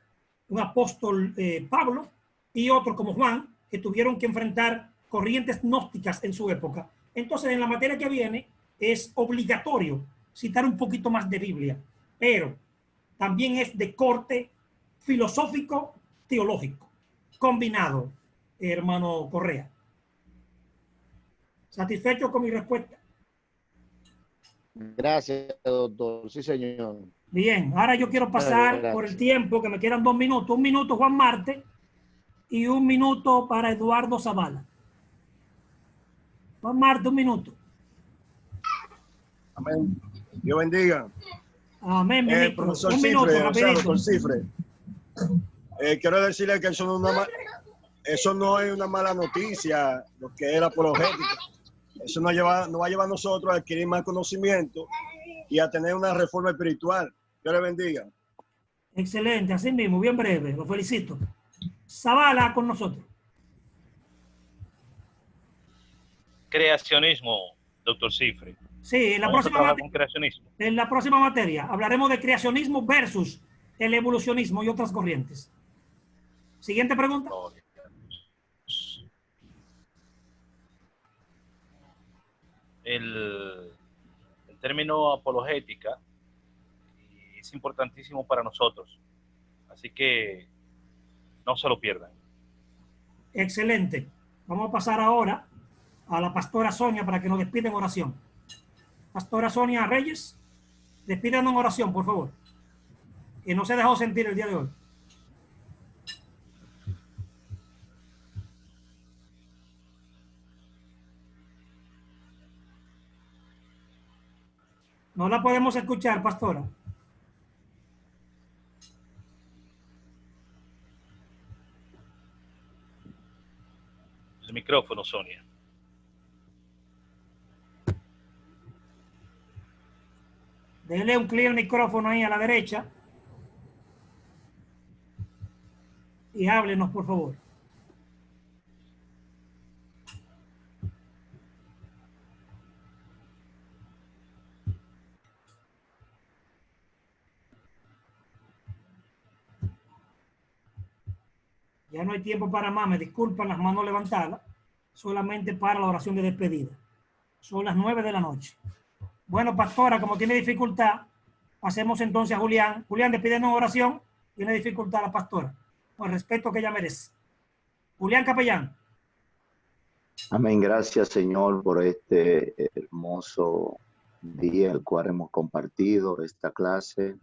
un apóstol Pablo, y otro como Juan, que tuvieron que enfrentar corrientes gnósticas en su época. Entonces, en la materia que viene, es obligatorio citar un poquito más de Biblia, pero también es de corte filosófico, teológico, combinado, hermano Correa. ¿Satisfecho con mi respuesta? Gracias, doctor. Sí, señor. Bien, ahora yo quiero pasar por el tiempo, que me quedan 2 minutos. 1 minuto Juan Marte y 1 minuto para Eduardo Zavala. Juan Marte, 1 minuto. Amén. Dios bendiga. Amén. Profesor Un Cifre, minuto, doctor Cifre. Quiero decirle que eso no es una mala noticia, lo que era apologética. Eso nos va a llevar a nosotros a adquirir más conocimiento y a tener una reforma espiritual. Dios le bendiga. Excelente, así mismo, bien breve, lo felicito. Zavala con nosotros. Creacionismo, doctor Cifre. Sí, en la, en la próxima materia hablaremos de creacionismo versus el evolucionismo y otras corrientes. Siguiente pregunta. El término apologética es importantísimo para nosotros, así que no se lo pierdan. Excelente. Vamos a pasar ahora a la pastora Sonia para que nos despida en oración. Pastora Sonia Reyes, despídanos en oración, por favor, que no se dejó sentir el día de hoy. No la podemos escuchar, pastora. El micrófono, Sonia. Dele un clic al micrófono ahí a la derecha. Y háblenos, por favor. Ya no hay tiempo para más, me disculpan las manos levantadas, solamente para la oración de despedida. Son las 9 de la noche. Bueno, pastora, como tiene dificultad, pasemos entonces a Julián. Julián, despídenos en oración. Tiene dificultad la pastora, con el respeto que ella merece. Julián Capellán. Amén. Gracias, Señor, por este hermoso día, el cual hemos compartido esta clase.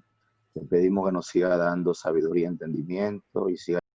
Te pedimos que nos siga dando sabiduría y entendimiento y siga